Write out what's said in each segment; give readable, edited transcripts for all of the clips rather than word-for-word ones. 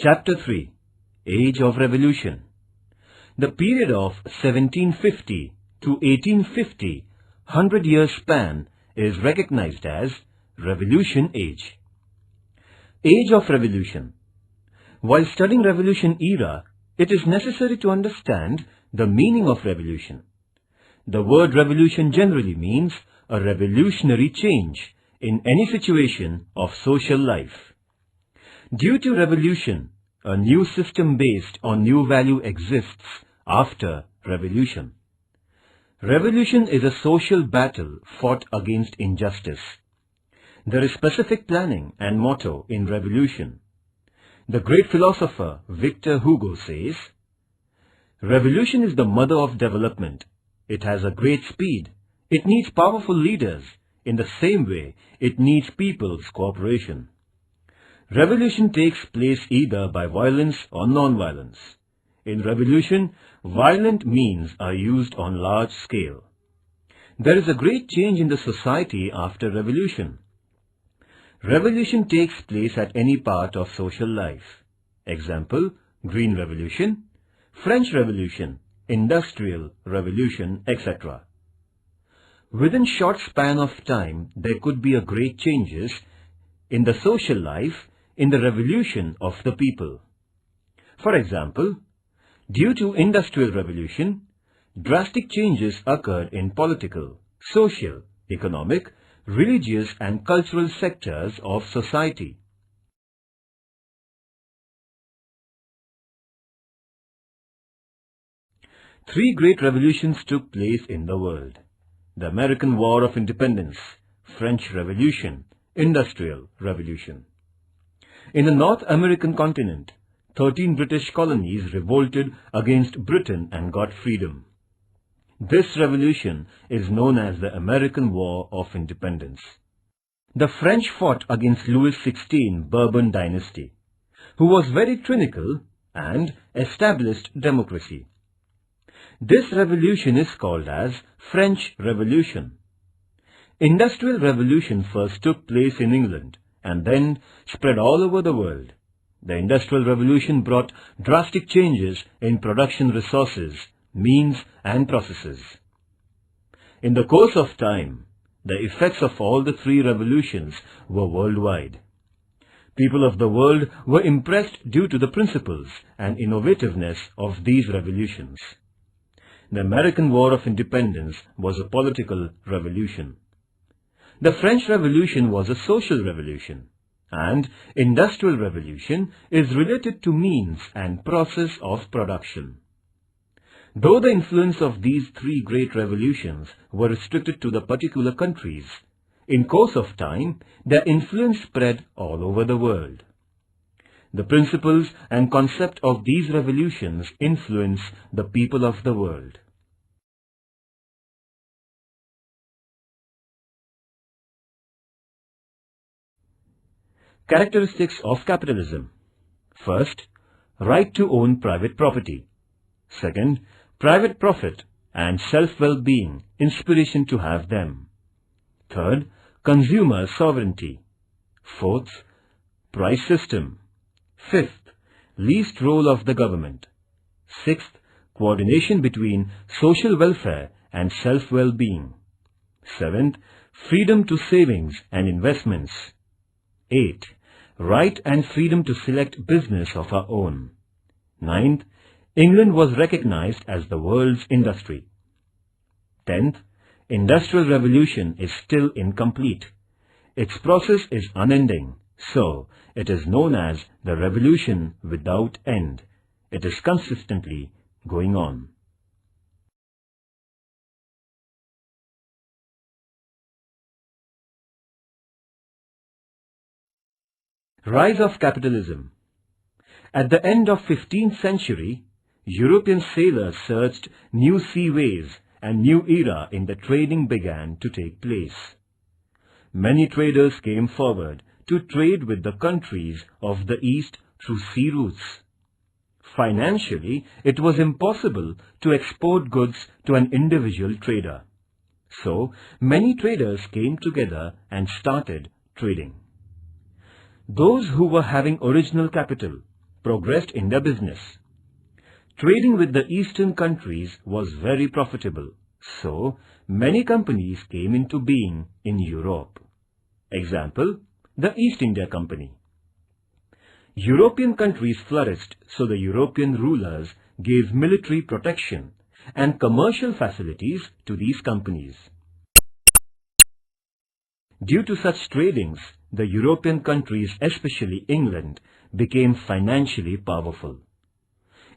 Chapter 3. Age of Revolution. The period of 1750 to 1850, 100-year span, is recognized as Revolution Age. Age of Revolution. While studying Revolution era, it is necessary to understand the meaning of revolution. The word revolution generally means a revolutionary change in any situation of social life. Due to revolution, a new system based on new value exists after revolution. Revolution is a social battle fought against injustice. There is specific planning and motto in revolution. The great philosopher Victor Hugo says, "Revolution is the mother of development. It has a great speed. It needs powerful leaders. In the same way, it needs people's cooperation." Revolution takes place either by violence or non-violence. In revolution, violent means are used on large scale. There is a great change in the society after revolution. Revolution takes place at any part of social life. Example, Green Revolution, French Revolution, Industrial Revolution, etc. Within short span of time, there could be a great changes in the social life in the revolution of the people. For example, due to Industrial Revolution, drastic changes occurred in political, social, economic, religious and cultural sectors of society. Three great revolutions took place in the world: the American War of Independence, French Revolution, Industrial Revolution. In the North American continent, 13 British colonies revolted against Britain and got freedom. This revolution is known as the American War of Independence. The French fought against Louis XVI Bourbon dynasty, who was very tyrannical and established democracy. This revolution is called as French Revolution. Industrial Revolution first took place in England and then spread all over the world. The Industrial Revolution brought drastic changes in production resources, means and processes. In the course of time, the effects of all the three revolutions were worldwide. People of the world were impressed due to the principles and innovativeness of these revolutions. The American War of Independence was a political revolution. The French Revolution was a social revolution, and Industrial Revolution is related to means and process of production. Though the influence of these three great revolutions were restricted to the particular countries, in course of time, their influence spread all over the world. The principles and concept of these revolutions influence the people of the world. Characteristics of capitalism. First, right to own private property. Second, private profit and self-well-being, inspiration to have them. Third, consumer sovereignty. Fourth, price system. Fifth, least role of the government. Sixth, coordination between social welfare and self-well-being. Seventh, freedom to savings and investments. Eighth, right and freedom to select business of our own. Ninth, England was recognized as the world's industry. 10th, Industrial Revolution is still incomplete. Its process is unending, so it is known as the revolution without end. It is consistently going on. Rise of capitalism. At the end of 15th century, European sailors searched new seaways and new era in the trading began to take place. Many traders came forward to trade with the countries of the East through sea routes. Financially, it was impossible to export goods to an individual trader. So, many traders came together and started trading. Those who were having original capital progressed in their business. Trading with the Eastern countries was very profitable, so many companies came into being in Europe. Example, the East India Company. European countries flourished, so the European rulers gave military protection and commercial facilities to these companies. Due to such tradings, the European countries, especially England, became financially powerful.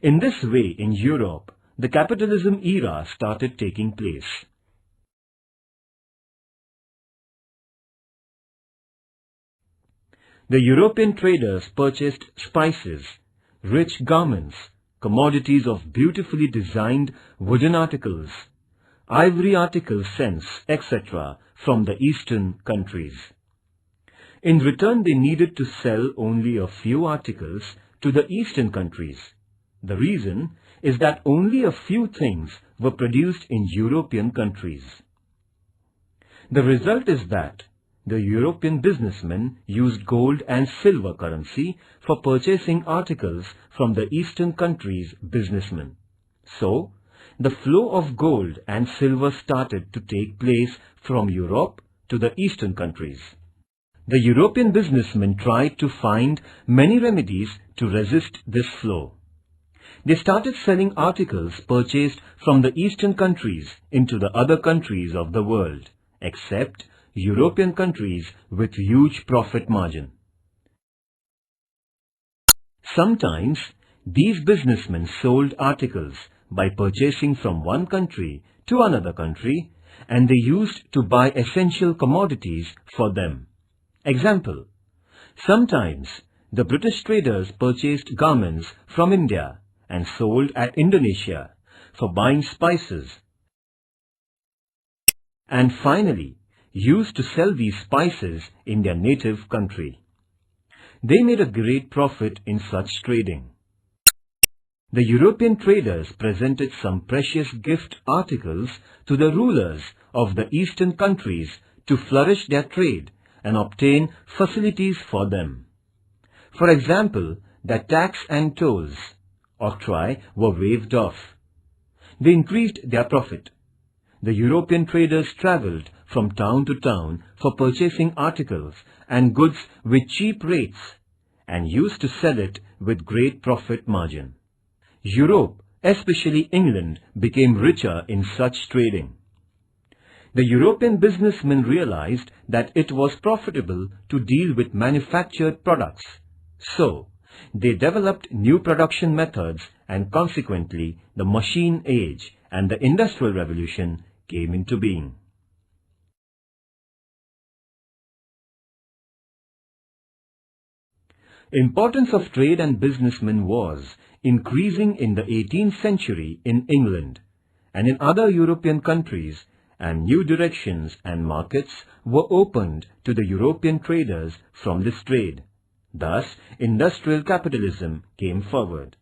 In this way, in Europe, the capitalism era started taking place. The European traders purchased spices, rich garments, commodities of beautifully designed wooden articles, ivory articles, scents, etc. from the Eastern countries. In return, they needed to sell only a few articles to the Eastern countries. The reason is that only a few things were produced in European countries. The result is that the European businessmen used gold and silver currency for purchasing articles from the Eastern countries' businessmen. So, the flow of gold and silver started to take place from Europe to the Eastern countries. The European businessmen tried to find many remedies to resist this flow. They started selling articles purchased from the Eastern countries into the other countries of the world, except European countries with huge profit margin. Sometimes, these businessmen sold articles by purchasing from one country to another country, and they used to buy essential commodities for them. Example, sometimes the British traders purchased garments from India and sold at Indonesia for buying spices, and finally used to sell these spices in their native country. They made a great profit in such trading. The European traders presented some precious gift articles to the rulers of the Eastern countries to flourish their trade and obtain facilities for them. For example, the tax and tolls, octroi, were waived off. They increased their profit. The European traders travelled from town to town for purchasing articles and goods with cheap rates and used to sell it with great profit margin. Europe, especially England, became richer in such trading. The European businessmen realized that it was profitable to deal with manufactured products. So, they developed new production methods, and consequently the machine age and the Industrial Revolution came into being. Importance of trade and businessmen was increasing in the 18th century in England and in other European countries, and new directions and markets were opened to the European traders from this trade. Thus, industrial capitalism came forward.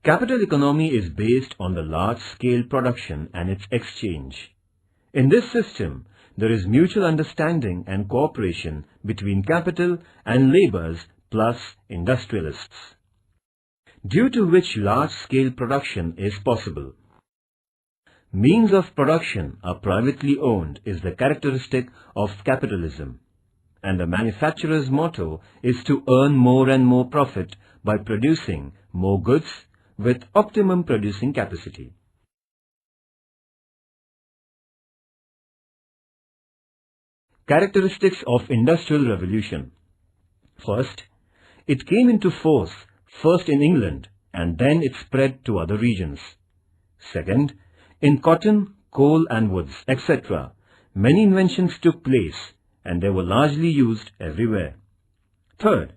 Capital economy is based on the large-scale production and its exchange. In this system, there is mutual understanding and cooperation between capital and laborers plus industrialists, due to which large-scale production is possible. Means of production are privately owned is the characteristic of capitalism, and the manufacturer's motto is to earn more and more profit by producing more goods with optimum producing capacity. Characteristics of Industrial Revolution. First, it came into force first in England and then it spread to other regions. Second, in cotton, coal and woods, etc., many inventions took place and they were largely used everywhere. Third,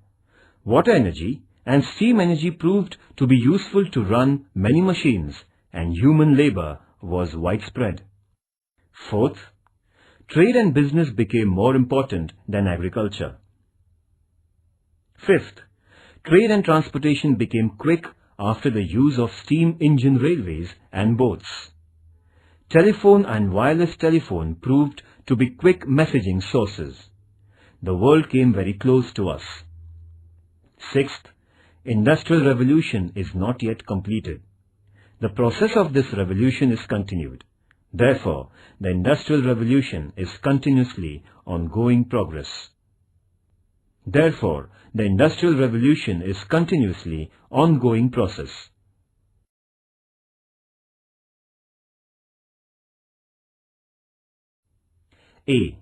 water energy and steam energy proved to be useful to run many machines and human labor was widespread. Fourth, trade and business became more important than agriculture. Fifth, trade and transportation became quick after the use of steam engine railways and boats. Telephone and wireless telephone proved to be quick messaging sources. The world came very close to us. Sixth, Industrial Revolution is not yet completed. The process of this revolution is continued. Therefore, the Industrial Revolution is continuously ongoing progress. Therefore, the Industrial Revolution is continuously ongoing process. A.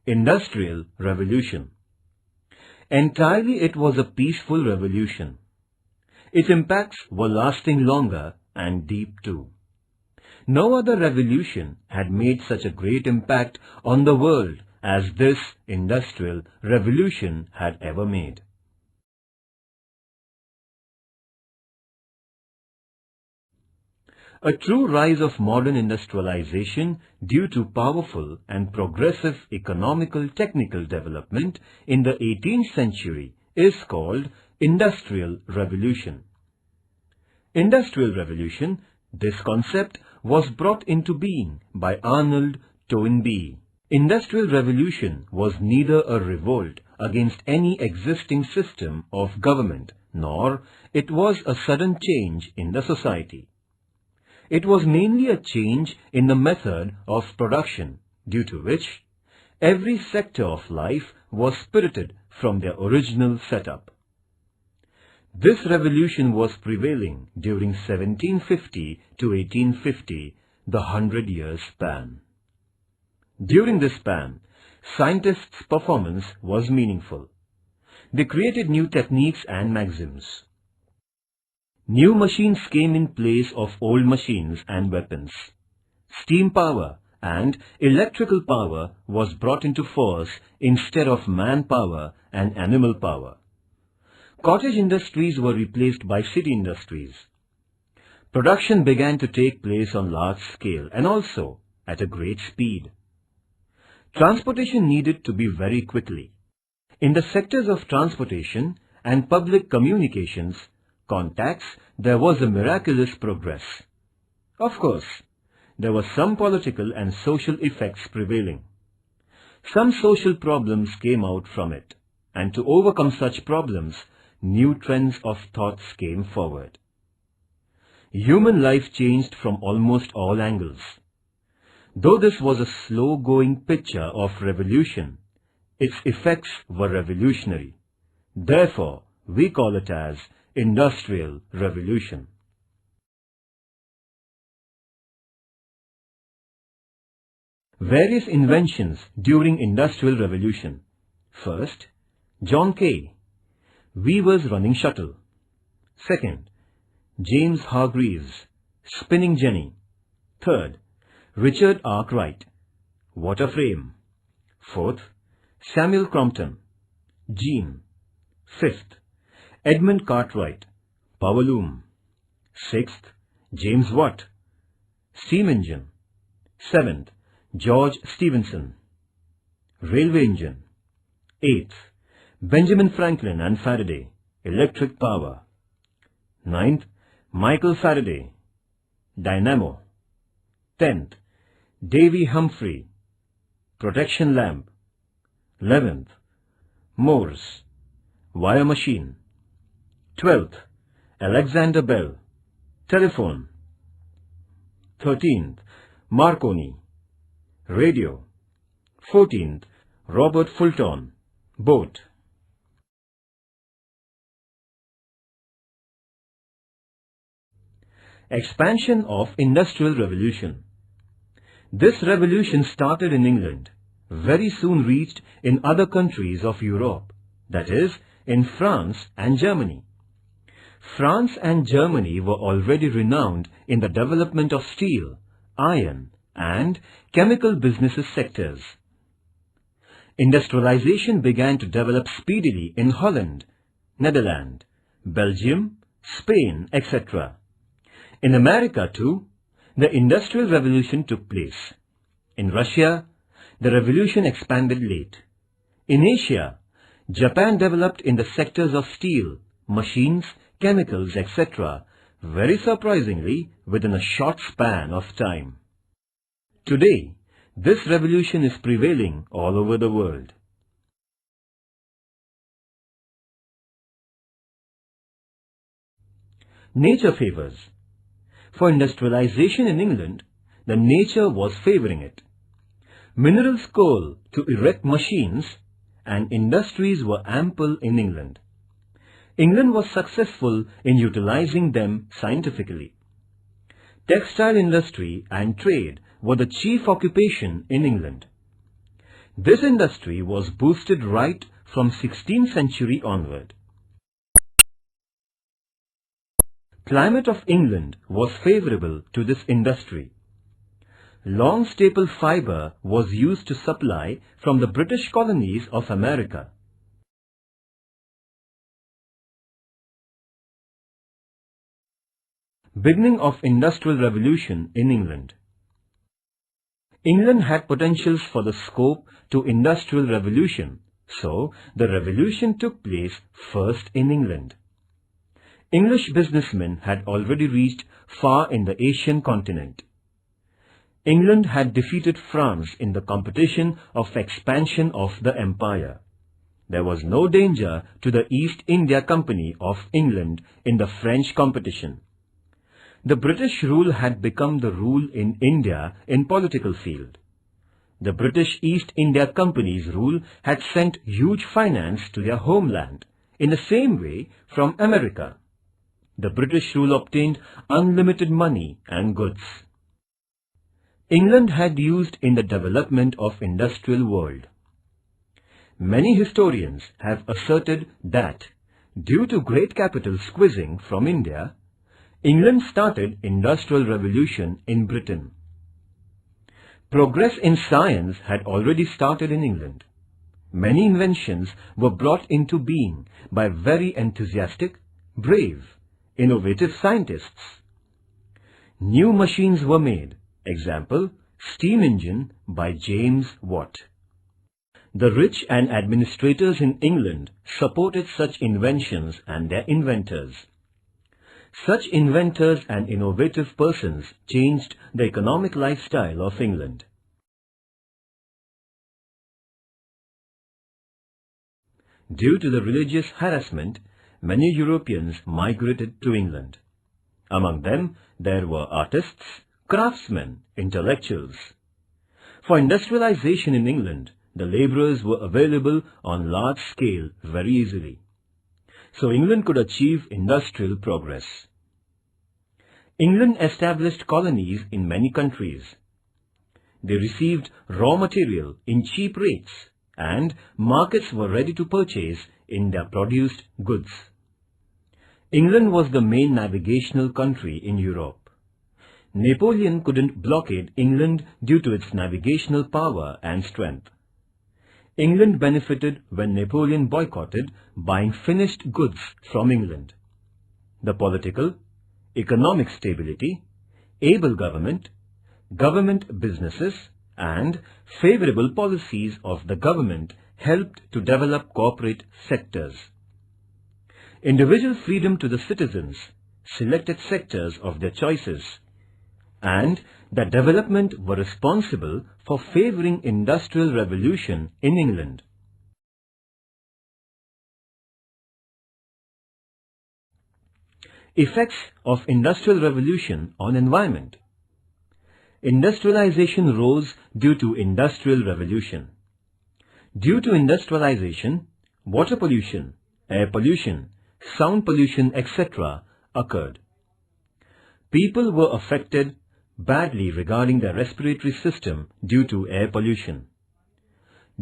Industrial Revolution. Entirely it was a peaceful revolution. Its impacts were lasting longer and deep too. No other revolution had made such a great impact on the world as this Industrial Revolution had ever made. A true rise of modern industrialization due to powerful and progressive economical technical development in the 18th century is called Industrial Revolution. Industrial Revolution, this concept was brought into being by Arnold Toynbee. Industrial Revolution was neither a revolt against any existing system of government, nor it was a sudden change in the society. It was mainly a change in the method of production, due to which every sector of life was spirited from their original setup. This revolution was prevailing during 1750 to 1850, the 100-year span. During this span, scientists' performance was meaningful. They created new techniques and maxims. New machines came in place of old machines and weapons. Steam power and electrical power was brought into force instead of manpower and animal power. Cottage industries were replaced by city industries. Production began to take place on large scale and also at a great speed. Transportation needed to be very quickly. In the sectors of transportation and public communications, contacts, there was a miraculous progress. Of course, there were some political and social effects prevailing. Some social problems came out from it, and to overcome such problems, new trends of thoughts came forward. Human life changed from almost all angles. Though this was a slow-going picture of revolution, its effects were revolutionary. Therefore, we call it as Industrial Revolution. Various inventions during Industrial Revolution. First, John Kay, weaver's running shuttle. Second, James Hargreaves, spinning jenny. Third, Richard Arkwright, water frame. Fourth, Samuel Crompton, gene. Fifth, Edmund Cartwright, power loom. Sixth, James Watt, steam engine. Seventh, George Stephenson, railway engine. Eighth, Benjamin Franklin and Faraday, electric power. Ninth, Michael Faraday, dynamo. 10th, Davy Humphrey, protection lamp. 11th, Morse, wire machine. 12th, Alexander Bell, telephone. 13th, Marconi, radio. 14th, Robert Fulton, boat. Expansion of Industrial Revolution. This revolution started in England, very soon reached in other countries of Europe, that is, in France and Germany. France and Germany were already renowned in the development of steel, iron, and chemical businesses sectors. Industrialization began to develop speedily in Holland, Netherlands, Belgium, Spain, etc. In America too, the Industrial Revolution took place. In Russia, the revolution expanded late. In Asia, Japan developed in the sectors of steel, machines, chemicals, etc. very surprisingly within a short span of time. Today, this revolution is prevailing all over the world. nature favors. For industrialization in England, the nature was favoring it. Minerals coal to erect machines and industries were ample in England. England was successful in utilizing them scientifically. Textile industry and trade were the chief occupation in England. This industry was boosted right from 16th century onward. Climate of England was favorable to this industry. Long staple fibre was used to supply from the British colonies of America. Beginning of Industrial Revolution in England. England had potentials for the scope to Industrial Revolution, so the revolution took place first in England. English businessmen had already reached far in the Asian continent. England had defeated France in the competition of expansion of the empire. There was no danger to the East India Company of England in the French competition. The British rule had become the rule in India in political field. The British East India Company's rule had sent huge finance to their homeland, in the same way from America. The British rule obtained unlimited money and goods. England had used in the development of industrial world. Many historians have asserted that, due to great capital squeezing from India, England started industrial revolution in Britain. Progress in science had already started in England. Many inventions were brought into being by very enthusiastic, brave, innovative scientists. New machines were made, example, steam engine by James Watt. The rich and administrators in England supported such inventions and their inventors. Such inventors and innovative persons changed the economic lifestyle of England. Due to the religious harassment, many Europeans migrated to England. Among them, there were artists, craftsmen, intellectuals. For industrialization in England, the labourers were available on large scale very easily. So England could achieve industrial progress. England established colonies in many countries. They received raw material in cheap rates and markets were ready to purchase in their produced goods. England was the main navigational country in Europe. Napoleon couldn't blockade England due to its navigational power and strength. England benefited when Napoleon boycotted buying finished goods from England. The political, economic stability, able government, government businesses and favourable policies of the government helped to develop corporate sectors. Individual freedom to the citizens, selected sectors of their choices, and the development were responsible for favouring industrial revolution in England. Effects of industrial revolution on environment. Industrialization rose due to industrial revolution. Due to industrialization, water pollution, air pollution, sound pollution, etc. occurred. People were affected badly regarding their respiratory system due to air pollution.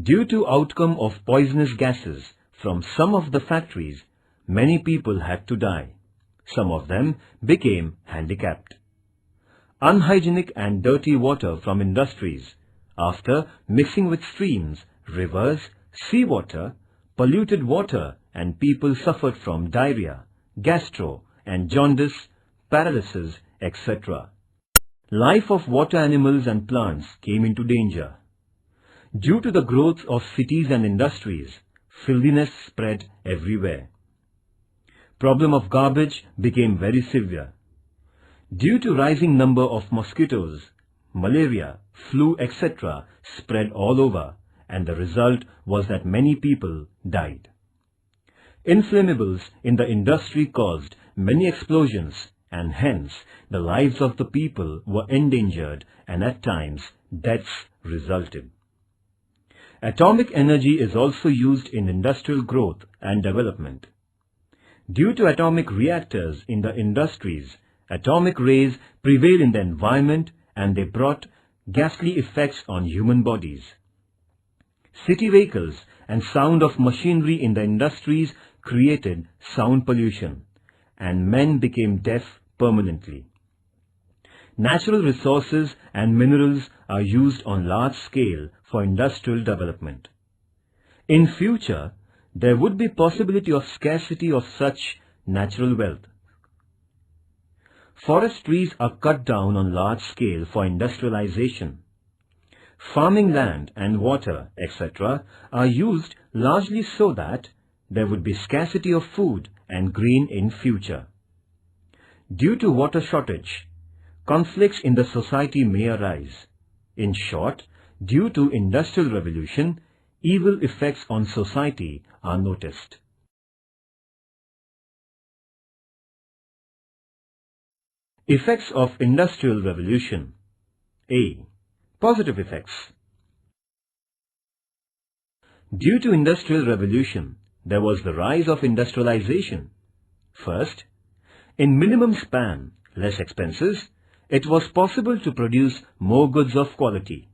Due to outcome of poisonous gases from some of the factories, many people had to die. Some of them became handicapped. Unhygienic and dirty water from industries, after mixing with streams, rivers, seawater, polluted water and people suffered from diarrhea, gastro and jaundice, paralysis, etc. Life of water animals and plants came into danger. Due to the growth of cities and industries, filthiness spread everywhere. Problem of garbage became very severe. Due to rising number of mosquitoes, malaria, flu, etc. spread all over, and the result was that many people died. Inflammables in the industry caused many explosions, and hence the lives of the people were endangered and at times deaths resulted. Atomic energy is also used in industrial growth and development. Due to atomic reactors in the industries, atomic rays prevail in the environment and they brought ghastly effects on human bodies. City vehicles and sound of machinery in the industries created sound pollution, and men became deaf permanently. Natural resources and minerals are used on large scale for industrial development. In future, there would be possibility of scarcity of such natural wealth. Forest trees are cut down on large scale for industrialization. Farming land and water, etc. are used largely so that there would be scarcity of food and grain in future. Due to water shortage, conflicts in the society may arise. In short, due to industrial revolution, evil effects on society are noticed. Effects of industrial revolution. A. Positive effects. Due to industrial revolution, there was the rise of industrialization. First, in minimum span, less expenses, it was possible to produce more goods of quality.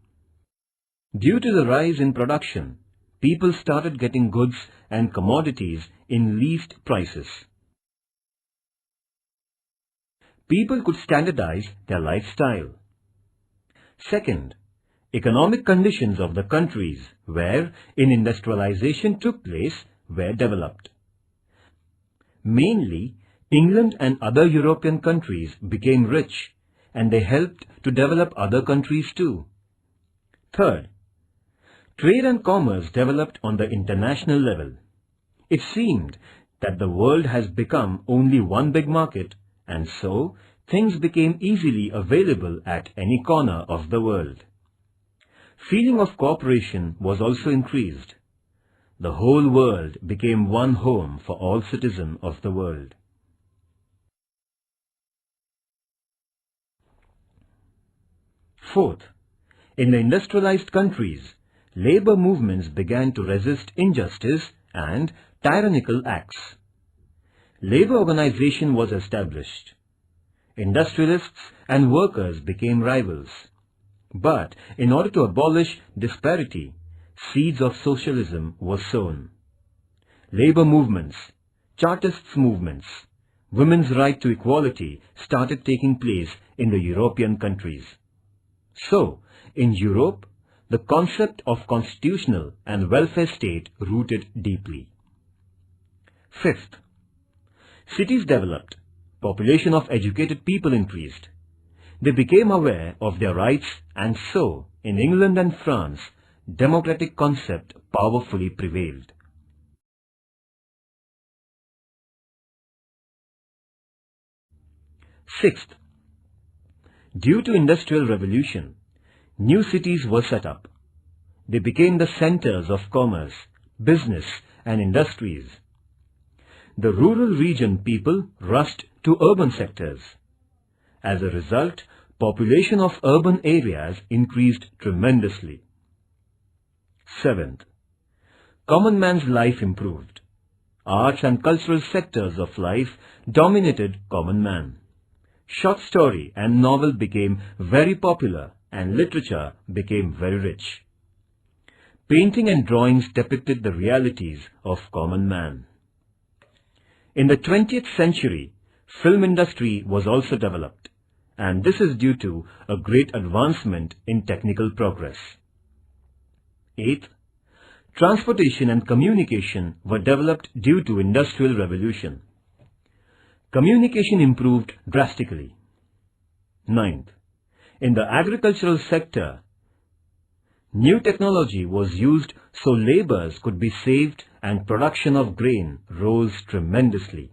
Due to the rise in production, people started getting goods and commodities in least prices. People could standardize their lifestyle. Second, economic conditions of the countries where industrialization took place were developed. Mainly, England and other European countries became rich and they helped to develop other countries too. Third, trade and commerce developed on the international level. It seemed that the world has become only one big market, and so things became easily available at any corner of the world. Feeling of cooperation was also increased. The whole world became one home for all citizens of the world. Fourth, in the industrialized countries, labor movements began to resist injustice and tyrannical acts. Labor organization was established. Industrialists and workers became rivals. But in order to abolish disparity, seeds of socialism were sown. Labor movements, Chartists movements, women's right to equality started taking place in the European countries. So, in Europe, the concept of constitutional and welfare state rooted deeply. Fifth, cities developed, population of educated people increased. They became aware of their rights, and so, in England and France, democratic concept powerfully prevailed. Sixth, due to industrial revolution, new cities were set up. They became the centers of commerce, business and industries. The rural region people rushed to urban sectors. As a result, population of urban areas increased tremendously. Seventh, common man's life improved. Arts and cultural sectors of life dominated common man. Short story and novel became very popular and literature became very rich. Painting and drawings depicted the realities of common man. In the 20th century, film industry was also developed, and this is due to a great advancement in technical progress. Eighth, transportation and communication were developed due to industrial revolution. Communication improved drastically. Ninth, in the agricultural sector, new technology was used so labours could be saved and production of grain rose tremendously.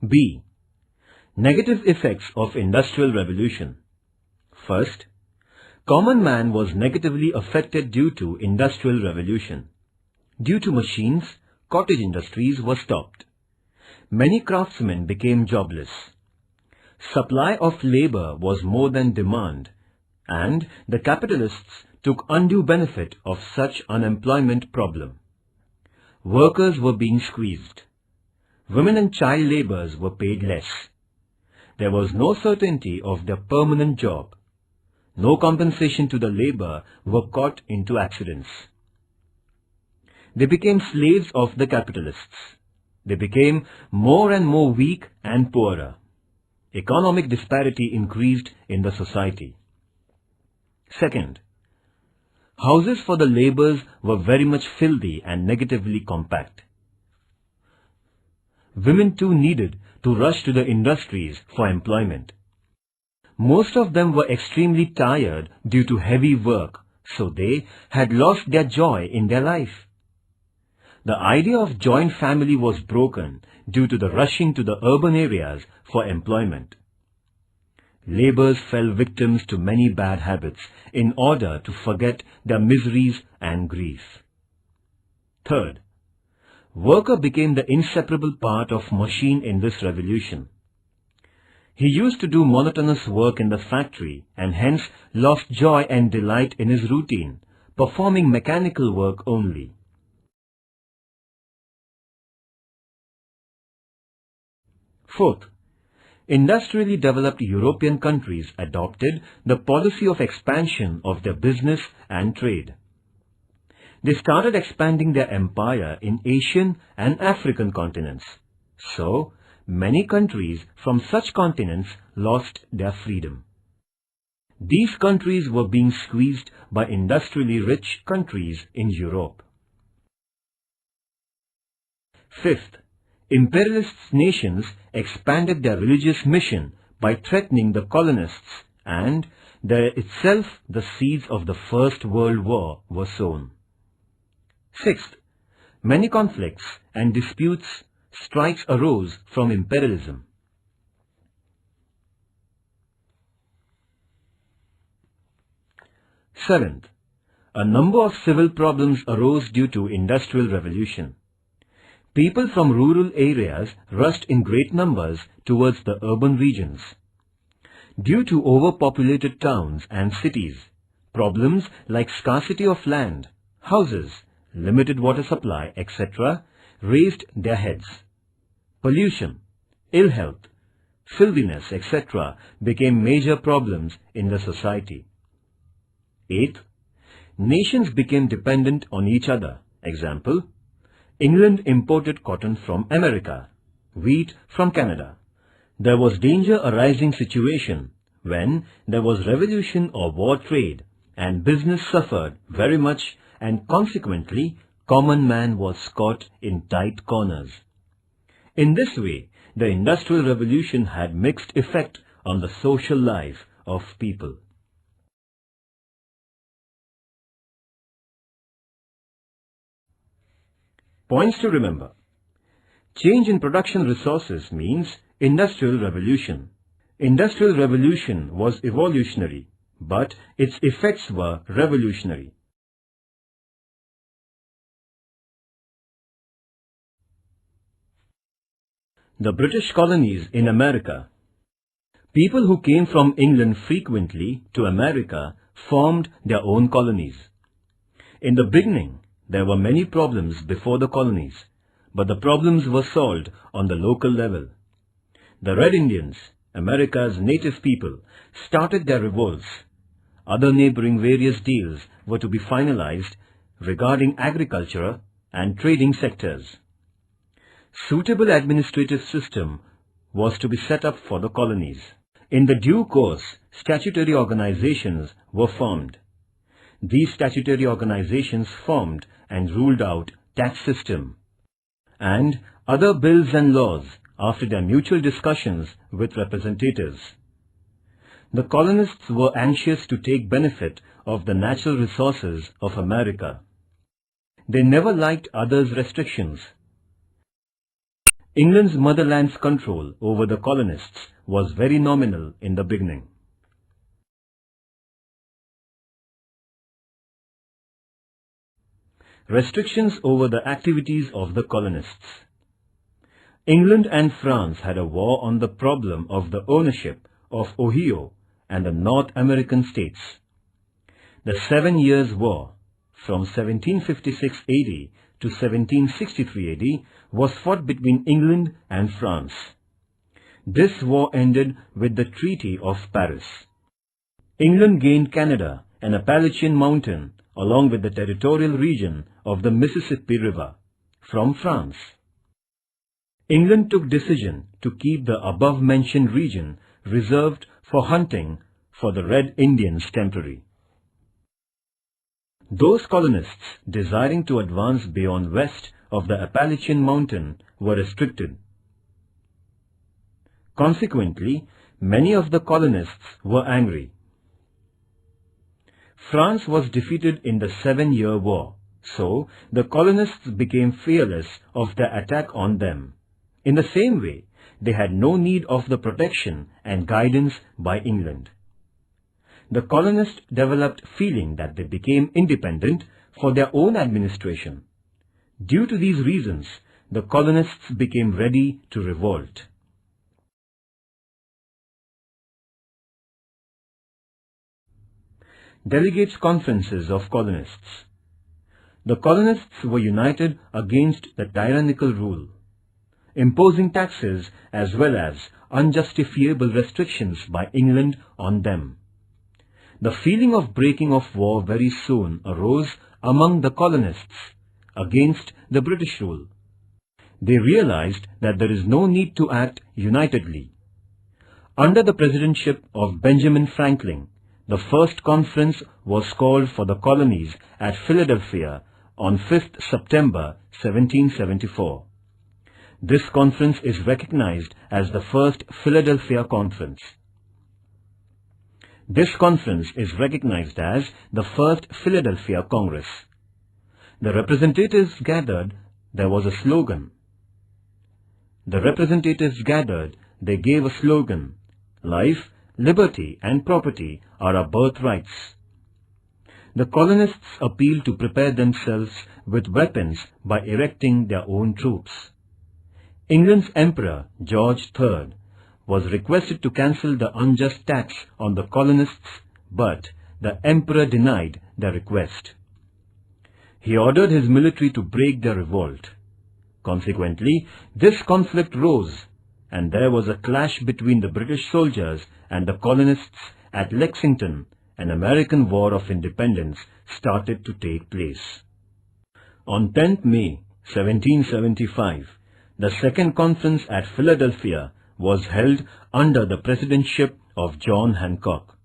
B. Negative effects of industrial revolution. First, Common man was negatively affected due to industrial revolution. Due to machines, cottage industries were stopped. Many craftsmen became jobless. Supply of labor was more than demand, and the capitalists took undue benefit of such unemployment problem. Workers were being squeezed. Women and child laborers were paid less. There was no certainty of their permanent job. No compensation to the labor were caught into accidents. They became slaves of the capitalists. They became more and more weak and poorer. Economic disparity increased in the society. Second, houses for the laborers were very much filthy and negatively compact. Women too needed to rush to the industries for employment. Most of them were extremely tired due to heavy work, so they had lost their joy in their life. The idea of joint family was broken due to the rushing to the urban areas for employment. Laborers fell victims to many bad habits in order to forget their miseries and grief. Third, worker became the inseparable part of machine in this revolution. He used to do monotonous work in the factory and hence lost joy and delight in his routine, performing mechanical work only. Fourth, industrially developed European countries adopted the policy of expansion of their business and trade. They started expanding their empire in Asian and African continents. So, many countries from such continents lost their freedom. These countries were being squeezed by industrially rich countries in Europe. Fifth, imperialist nations expanded their religious mission by threatening the colonists, and there itself the seeds of the First World War were sown. Sixth, many conflicts and disputes, strikes arose from imperialism. Seventh, a number of civil problems arose due to industrial revolution. People from rural areas rushed in great numbers towards the urban regions. Due to overpopulated towns and cities, problems like scarcity of land, houses, limited water supply, etc. raised their heads. Pollution, ill health, filthiness, etc. became major problems in the society. Eighth, nations became dependent on each other. Example, England imported cotton from America, wheat from Canada. There was danger arising situation when there was revolution or war trade, and business suffered very much, and consequently common man was caught in tight corners. In this way, the Industrial Revolution had mixed effect on the social life of people. Points to remember. Change in production resources means Industrial Revolution. Industrial Revolution was evolutionary, but its effects were revolutionary. The British colonies in America. People who came from England frequently to America formed their own colonies. In the beginning, there were many problems before the colonies, but the problems were solved on the local level. The Red Indians, America's native people, started their revolts. Other neighboring various deals were to be finalized regarding agriculture and trading sectors. Suitable administrative system was to be set up for the colonies. In the due course, statutory organizations were formed. These statutory organizations formed and ruled out tax system and other bills and laws after their mutual discussions with representatives. The colonists were anxious to take benefit of the natural resources of America. They never liked others' restrictions. England's motherland's control over the colonists was very nominal in the beginning. Restrictions over the activities of the colonists. England and France had a war on the problem of the ownership of Ohio and the North American states. The 7 Years' War, from 1756 AD to 1763 AD, was fought between England and France. This war ended with the Treaty of Paris. England gained Canada, an Appalachian mountain, along with the territorial region of the Mississippi River, from France. England took decision to keep the above-mentioned region reserved for hunting for the Red Indians temporary. Those colonists desiring to advance beyond west of the Appalachian mountain were restricted. Consequently, many of the colonists were angry. France was defeated in the 7-Year War, so the colonists became fearless of the attack on them. In the same way, they had no need of the protection and guidance by England. The colonists developed feeling that they became independent for their own administration. Due to these reasons, the colonists became ready to revolt. Delegates' conferences of colonists. The colonists were united against the tyrannical rule, imposing taxes as well as unjustifiable restrictions by England on them. The feeling of breaking of war very soon arose among the colonists against the British rule. They realized that there is no need to act unitedly. Under the presidency of Benjamin Franklin, the first conference was called for the colonies at Philadelphia on 5th September 1774. This conference is recognized as the First Philadelphia Conference. This conference is recognized as the First Philadelphia Congress. The representatives gathered, there was a slogan. They gave a slogan, "Life, liberty and property are our birthrights." The colonists appealed to prepare themselves with weapons by erecting their own troops. England's Emperor George III was requested to cancel the unjust tax on the colonists, but the Emperor denied the request. He ordered his military to break the revolt. Consequently, this conflict rose, and there was a clash between the British soldiers and the colonists at Lexington. An American War of Independence started to take place. On 10th May 1775, the second conference at Philadelphia was held under the presidency of John Hancock.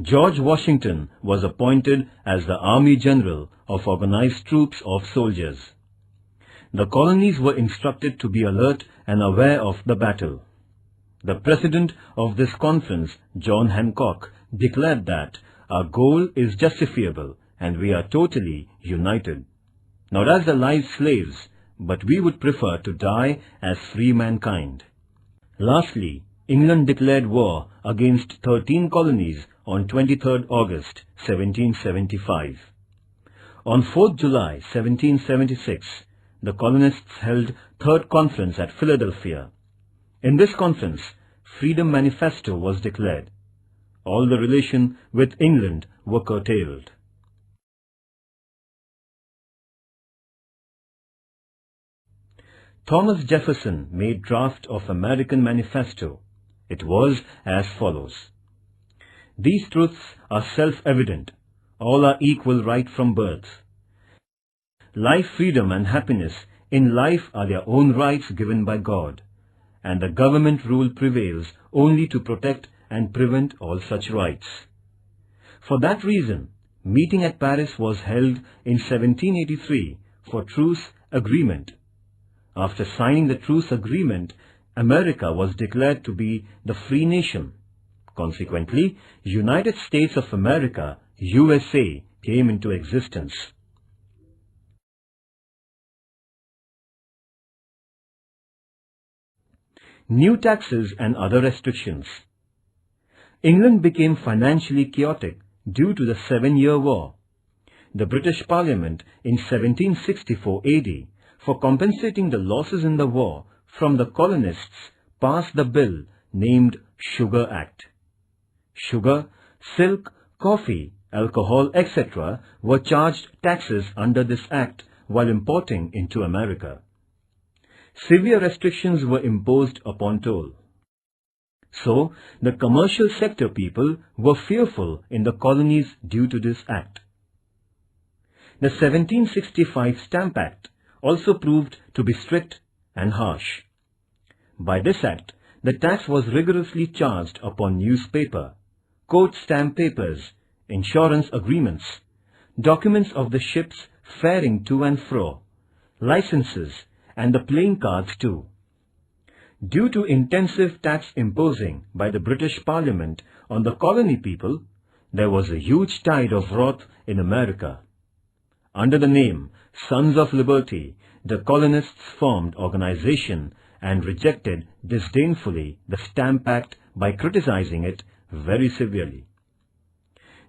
George Washington was appointed as the Army General of organized troops of soldiers. The colonies were instructed to be alert and aware of the battle. The president of this conference, John Hancock, declared that our goal is justifiable and we are totally united, not as the live slaves, but we would prefer to die as free mankind. Lastly, England declared war against 13 colonies on 23rd August 1775. On 4th July 1776, the colonists held Third Conference at Philadelphia. In this conference, Freedom Manifesto was declared. All the relation with England were curtailed. Thomas Jefferson made draft of American Manifesto. It was as follows. These truths are self-evident. All are equal right from birth. Life, freedom and happiness in life are their own rights given by God, and the government rule prevails only to protect and prevent all such rights. For that reason, meeting at Paris was held in 1783 for truce agreement. After signing the truce agreement, America was declared to be the free nation. Consequently, United States of America, USA, came into existence. New taxes and other restrictions. England became financially chaotic due to the 7-Year War. the British Parliament in 1764 AD, for compensating the losses in the war from the colonists, passed the bill named Sugar Act. Sugar, silk, coffee, alcohol, etc. were charged taxes under this act while importing into America. Severe restrictions were imposed upon toll. So, the commercial sector people were fearful in the colonies due to this act. The 1765 Stamp Act also proved to be strict and harsh. By this act, the tax was rigorously charged upon newspaper, court stamp papers, insurance agreements, documents of the ships faring to and fro, licenses, and the playing cards too. Due to intensive tax imposing by the British Parliament on the colony people, there was a huge tide of wrath in America. Under the name Sons of Liberty, the colonists formed organization and rejected disdainfully the Stamp Act by criticizing it very severely.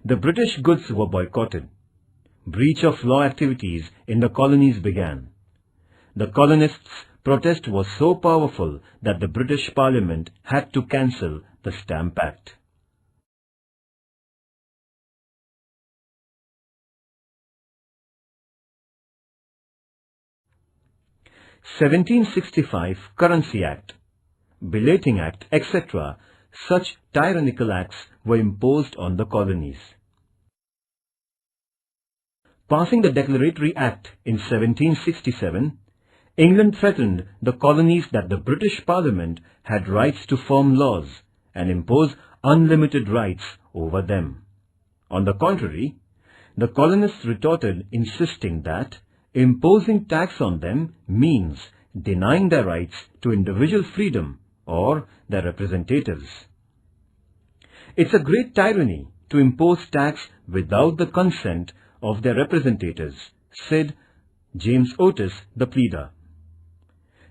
The British goods were boycotted. Breach of law activities in the colonies began. The colonists' protest was so powerful that the British Parliament had to cancel the Stamp Act. (1765) Currency Act, Belating Act, etc. Such tyrannical acts were imposed on the colonies. Passing the Declaratory Act in 1767, England threatened the colonies that the British Parliament had rights to form laws and impose unlimited rights over them. On the contrary, the colonists retorted, insisting that imposing tax on them means denying their rights to individual freedom or their representatives. It's a great tyranny to impose tax without the consent of their representatives, said James Otis, the pleader.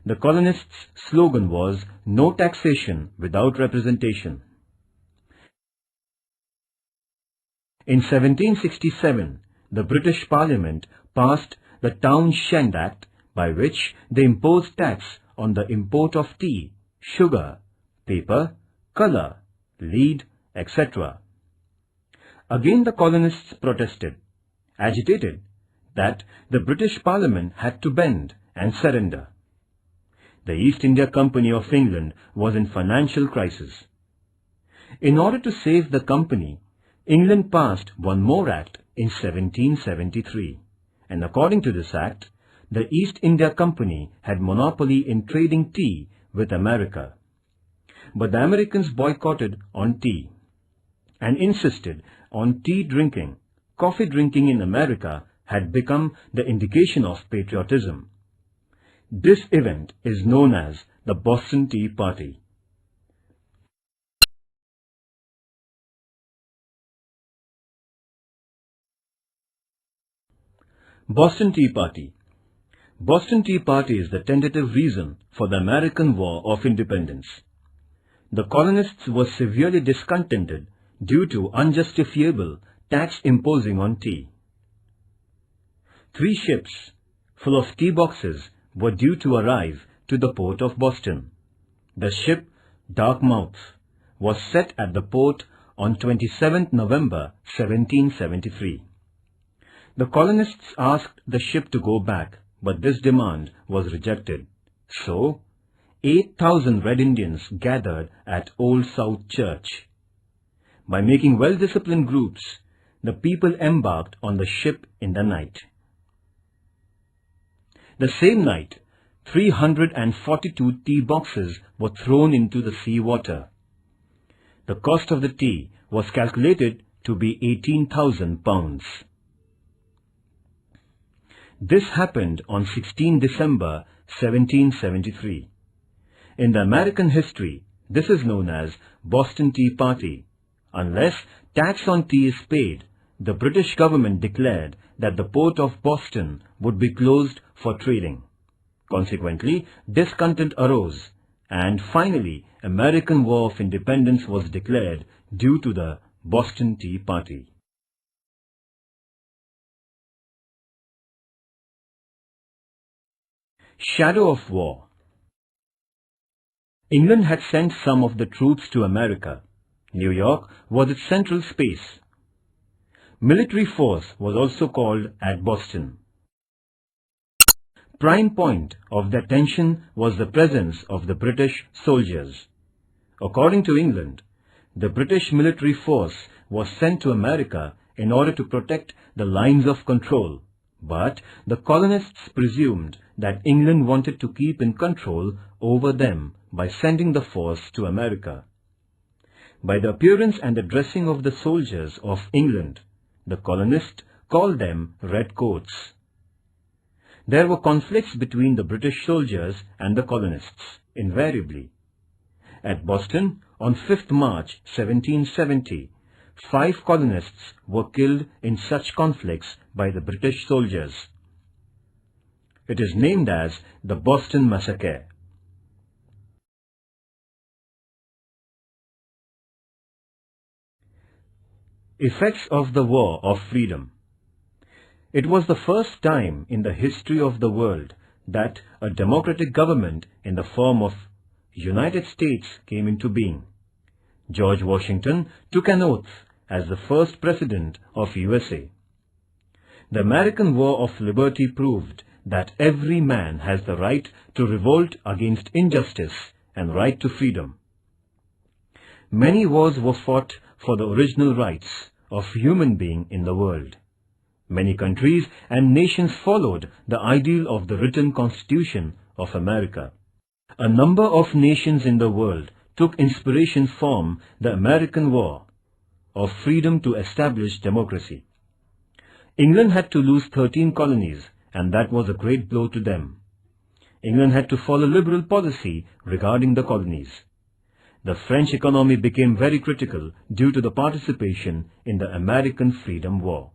The colonists' slogan was "No taxation without representation." In 1767, the British Parliament passed the Townshend Act, by which they imposed tax on the import of tea, sugar, paper, colour, lead, etc. Again the colonists protested, agitated that the British Parliament had to bend and surrender. The East India Company of England was in financial crisis. In order to save the company, England passed one more act in 1773, and according to this act, the East India Company had monopoly in trading tea with America. But the Americans boycotted on tea and insisted on tea drinking. Coffee drinking in America had become the indication of patriotism. This event is known as the Boston Tea Party. Boston Tea Party. Boston Tea Party is the tentative reason for the American War of Independence. The colonists were severely discontented due to unjustifiable tax imposing on tea. 3 ships full of tea boxes were due to arrive to the port of Boston. The ship Dartmouth was set at the port on 27th November 1773. The colonists asked the ship to go back, but this demand was rejected. So, 8,000 Red Indians gathered at Old South Church. By making well-disciplined groups, the people embarked on the ship in the night. The same night, 342 tea boxes were thrown into the sea water. The cost of the tea was calculated to be £18,000. This happened on 16 December 1773. In the American history, this is known as Boston Tea Party. Unless tax on tea is paid, the British government declared that the port of Boston would be closed for trading. Consequently, discontent arose, and finally, American War of Independence was declared due to the Boston Tea Party. Shadow of war. England had sent some of the troops to America. New York was its central space. Military force was also called at Boston. Prime point of the tension was the presence of the British soldiers. According to England, the British military force was sent to America in order to protect the lines of control, but the colonists presumed that England wanted to keep in control over them by sending the force to America. By the appearance and the dressing of the soldiers of England, the colonists called them redcoats. There were conflicts between the British soldiers and the colonists, invariably. At Boston, on 5th March 1770, 5 colonists were killed in such conflicts by the British soldiers. It is named as the Boston Massacre. Effects of the War of Freedom. It was the first time in the history of the world that a democratic government in the form of United States came into being. George Washington took an oath as the first president of USA. The American War of Liberty proved that every man has the right to revolt against injustice and right to freedom. Many wars were fought for the original rights of human being in the world. Many countries and nations followed the ideal of the written Constitution of America. A number of nations in the world took inspiration from the American War of Freedom to establish democracy. England had to lose 13 colonies, and that was a great blow to them. England had to follow liberal policy regarding the colonies. The French economy became very critical due to the participation in the American Freedom War.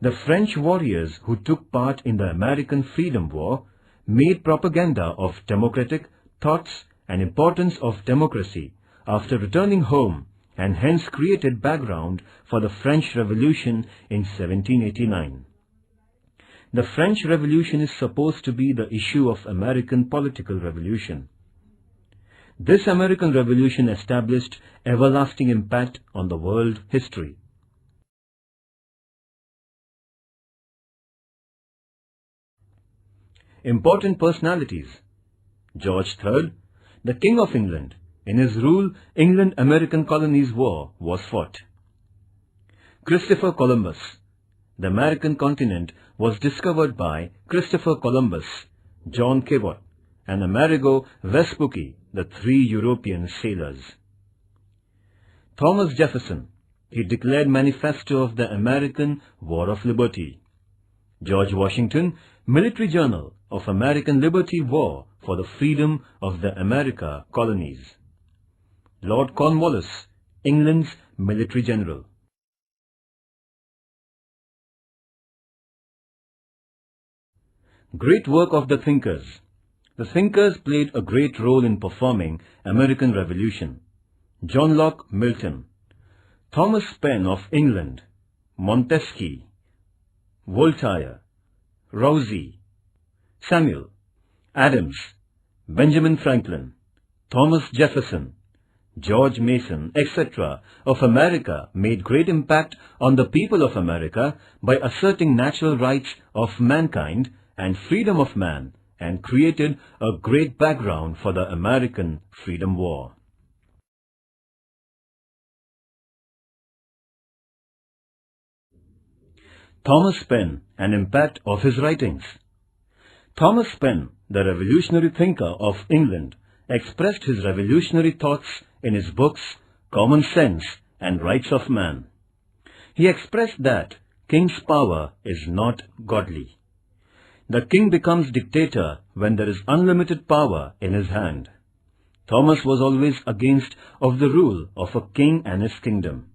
The French warriors who took part in the American Freedom War made propaganda of democratic thoughts and importance of democracy after returning home, and hence created background for the French Revolution in 1789. The French Revolution is supposed to be the issue of American political revolution. This American Revolution established everlasting impact on the world history. Important personalities. George III, the King of England. In his rule, England-American Colonies War was fought. Christopher Columbus. The American continent was discovered by Christopher Columbus, John Cabot, and Amerigo Vespucci, the 3 European sailors. Thomas Jefferson. He declared Manifesto of the American War of Liberty. George Washington, Military Journal of American Liberty War for the Freedom of the America Colonies. Lord Cornwallis, England's Military General. Great work of the thinkers. The thinkers played a great role in performing American Revolution. John Locke, Milton. Thomas Paine of England. Montesquieu. Voltaire. Rousseau. Samuel. Adams. Benjamin Franklin. Thomas Jefferson. George Mason, etc. of America made great impact on the people of America by asserting natural rights of mankind and freedom of man, and created a great background for the American Freedom War. Thomas Paine, an impact of his writings. Thomas Paine, the revolutionary thinker of England, expressed his revolutionary thoughts in his books Common Sense and Rights of Man. He expressed that king's power is not godly. The king becomes dictator when there is unlimited power in his hand. Thomas was always against of the rule of a king and his kingdom.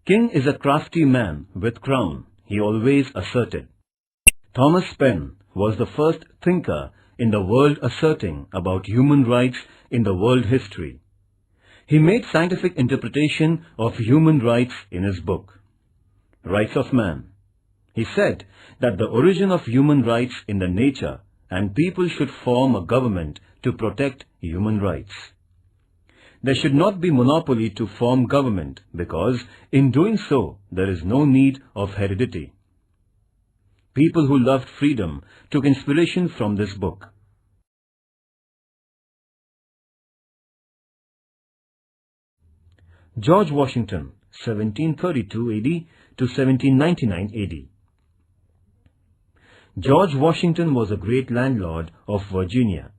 King is a crafty man with crown, he always asserted. Thomas Paine was the first thinker in the world asserting about human rights in the world history. He made scientific interpretation of human rights in his book, Rights of Man. He said that the origin of human rights in the nature and people should form a government to protect human rights. There should not be monopoly to form government because in doing so there is no need of heredity. People who loved freedom took inspiration from this book. George Washington, 1732 AD to 1799 AD. George Washington was a great landlord of Virginia.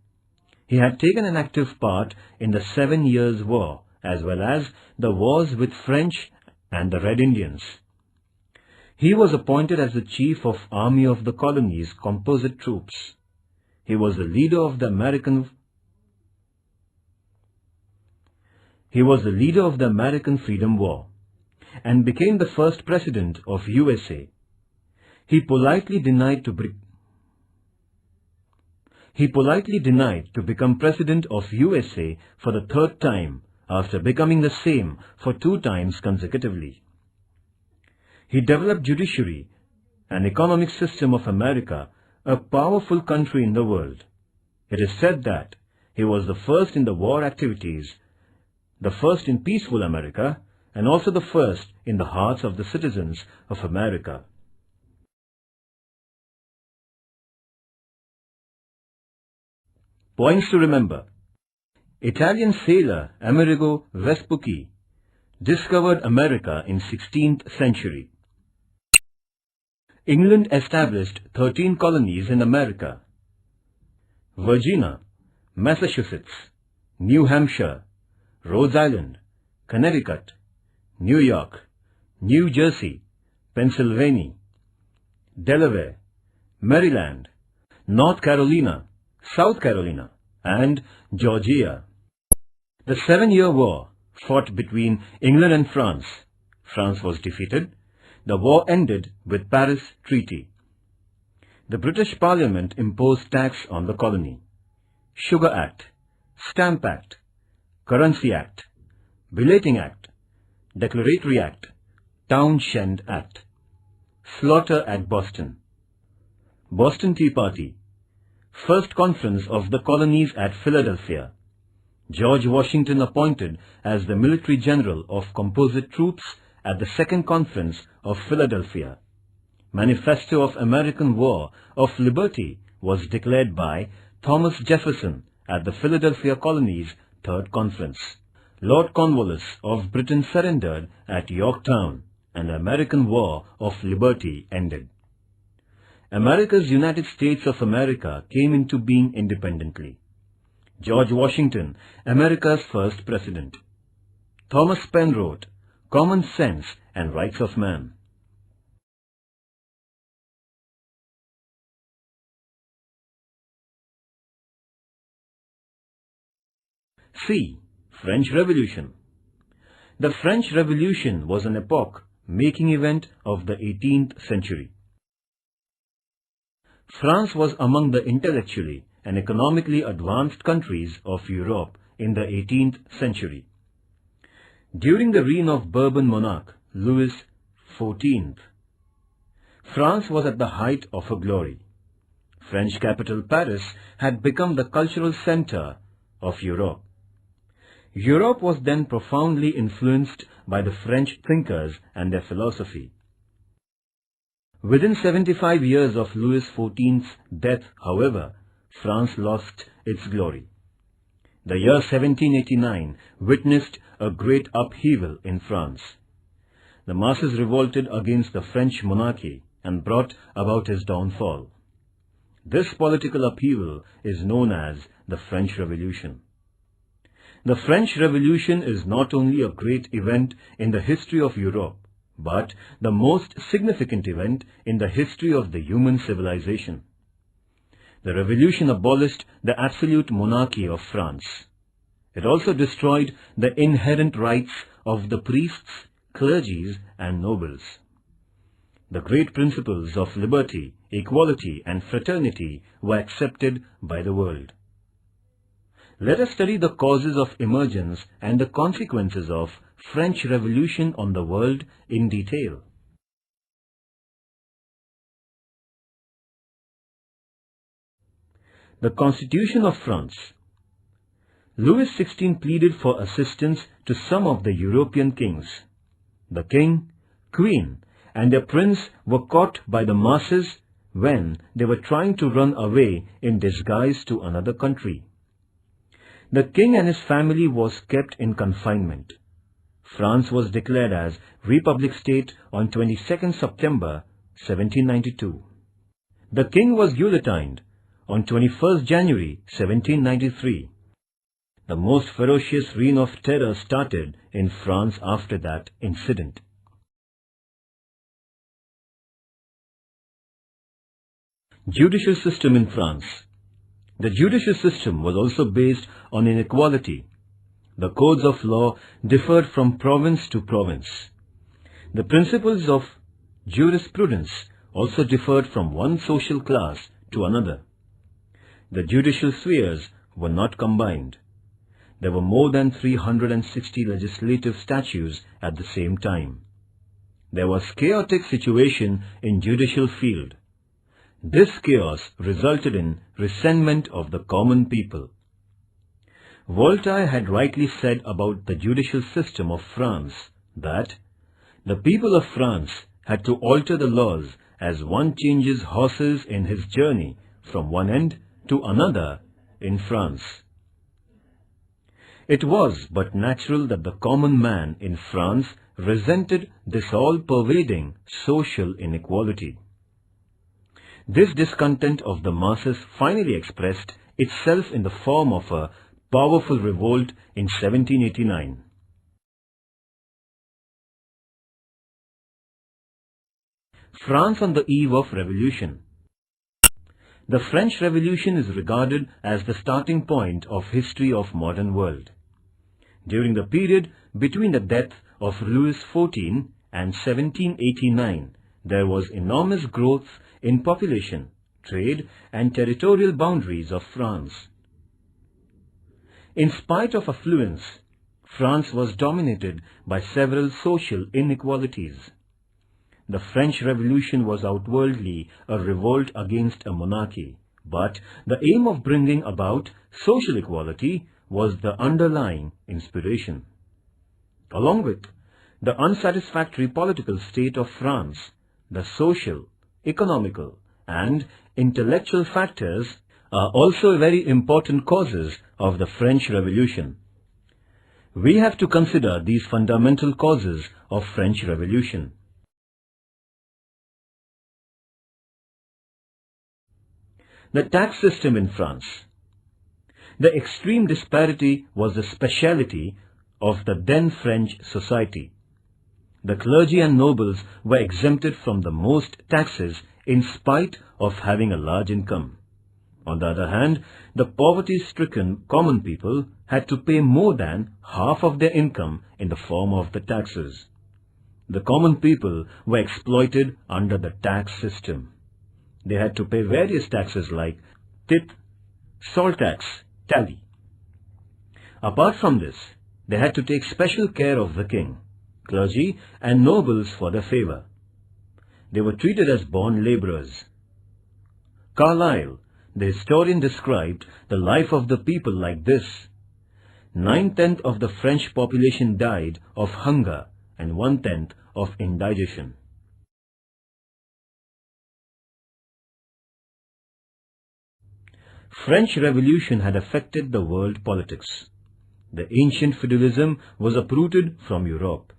He had taken an active part in the 7 Years' War as well as the wars with French and the Red Indians. He was appointed as the chief of Army of the Colonies composite troops. He was the leader of the American Freedom War and became the first president of USA. He politely denied to become president of USA for the 3rd time after becoming the same for 2 times consecutively. He developed judiciary, an economic system of America, a powerful country in the world. It is said that he was the first in the war activities, the first in peaceful America, and also the first in the hearts of the citizens of America. Points to remember. Italian sailor Amerigo Vespucci discovered America in 16th century. England established 13 colonies in America. Virginia, Massachusetts, New Hampshire, Rhode Island, Connecticut, New York, New Jersey, Pennsylvania, Delaware, Maryland, North Carolina, South Carolina, and Georgia. The 7-Year War fought between England and France. France was defeated. The war ended with Paris Treaty. The British Parliament imposed tax on the colony. Sugar Act, Stamp Act, Currency Act, Belating Act, Declaratory Act, Townshend Act. Slaughter at Boston. Boston Tea Party. First Conference of the Colonies at Philadelphia. George Washington appointed as the Military General of Composite Troops at the Second Conference of Philadelphia. Manifesto of American War of Liberty was declared by Thomas Jefferson at the Philadelphia Colony's Third Conference. Lord Cornwallis of Britain surrendered at Yorktown, and the American War of Liberty ended. America's United States of America came into being independently. George Washington, America's first president. Thomas Paine wrote, Common Sense and Rights of Man. C. French Revolution. The French Revolution was an epoch-making event of the 18th century. France was among the intellectually and economically advanced countries of Europe in the 18th century. During the reign of Bourbon monarch Louis XIV, France was at the height of her glory. French capital Paris had become the cultural center of Europe. Europe was then profoundly influenced by the French thinkers and their philosophy. Within 75 years of Louis XIV's death, however, France lost its glory. The year 1789 witnessed a great upheaval in France. The masses revolted against the French monarchy and brought about his downfall. This political upheaval is known as the French Revolution. The French Revolution is not only a great event in the history of Europe, but the most significant event in the history of the human civilization. The revolution abolished the absolute monarchy of France. It also destroyed the inherent rights of the priests, clergies, and nobles. The great principles of liberty, equality, and fraternity were accepted by the world. Let us study the causes of emergence and the consequences of French Revolution on the world in detail. The Constitution of France. Louis XVI pleaded for assistance to some of the European kings. The king, queen, and their prince were caught by the masses when they were trying to run away in disguise to another country. The king and his family was kept in confinement. France was declared as Republic State on 22nd September 1792. The king was guillotined on 21st January 1793. The most ferocious reign of terror started in France after that incident. Judicial system in France. The judicial system was also based on inequality. The codes of law differed from province to province. The principles of jurisprudence also differed from one social class to another. The judicial spheres were not combined. There were more than 360 legislative statutes at the same time. There was chaotic situation in judicial field. This chaos resulted in resentment of the common people. Voltaire had rightly said about the judicial system of France that the people of France had to alter the laws as one changes horses in his journey from one end to another in France. It was but natural that the common man in France resented this all-pervading social inequality. This discontent of the masses finally expressed itself in the form of a powerful revolt in 1789. France on the eve of revolution. The French Revolution is regarded as the starting point of history of modern world. During the period between the death of Louis XIV and 1789, there was enormous growth in population, trade, and territorial boundaries of France. In spite of affluence, France was dominated by several social inequalities. The French Revolution was outwardly a revolt against a monarchy, but the aim of bringing about social equality was the underlying inspiration. Along with the unsatisfactory political state of France, the social, economical, and intellectual factors are also very important causes of the French Revolution. We have to consider these fundamental causes of French Revolution. The tax system in France. The extreme disparity was the speciality of the then French society. The clergy and nobles were exempted from the most taxes in spite of having a large income. On the other hand, the poverty-stricken common people had to pay more than half of their income in the form of the taxes. The common people were exploited under the tax system. They had to pay various taxes like tithe, salt tax, tally. Apart from this, they had to take special care of the king, clergy, and nobles for their favor. They were treated as born laborers. Carlyle, the historian, described the life of the people like this. 9/10 of the French population died of hunger and 1/10 of indigestion. French Revolution had affected the world politics. The ancient feudalism was uprooted from Europe.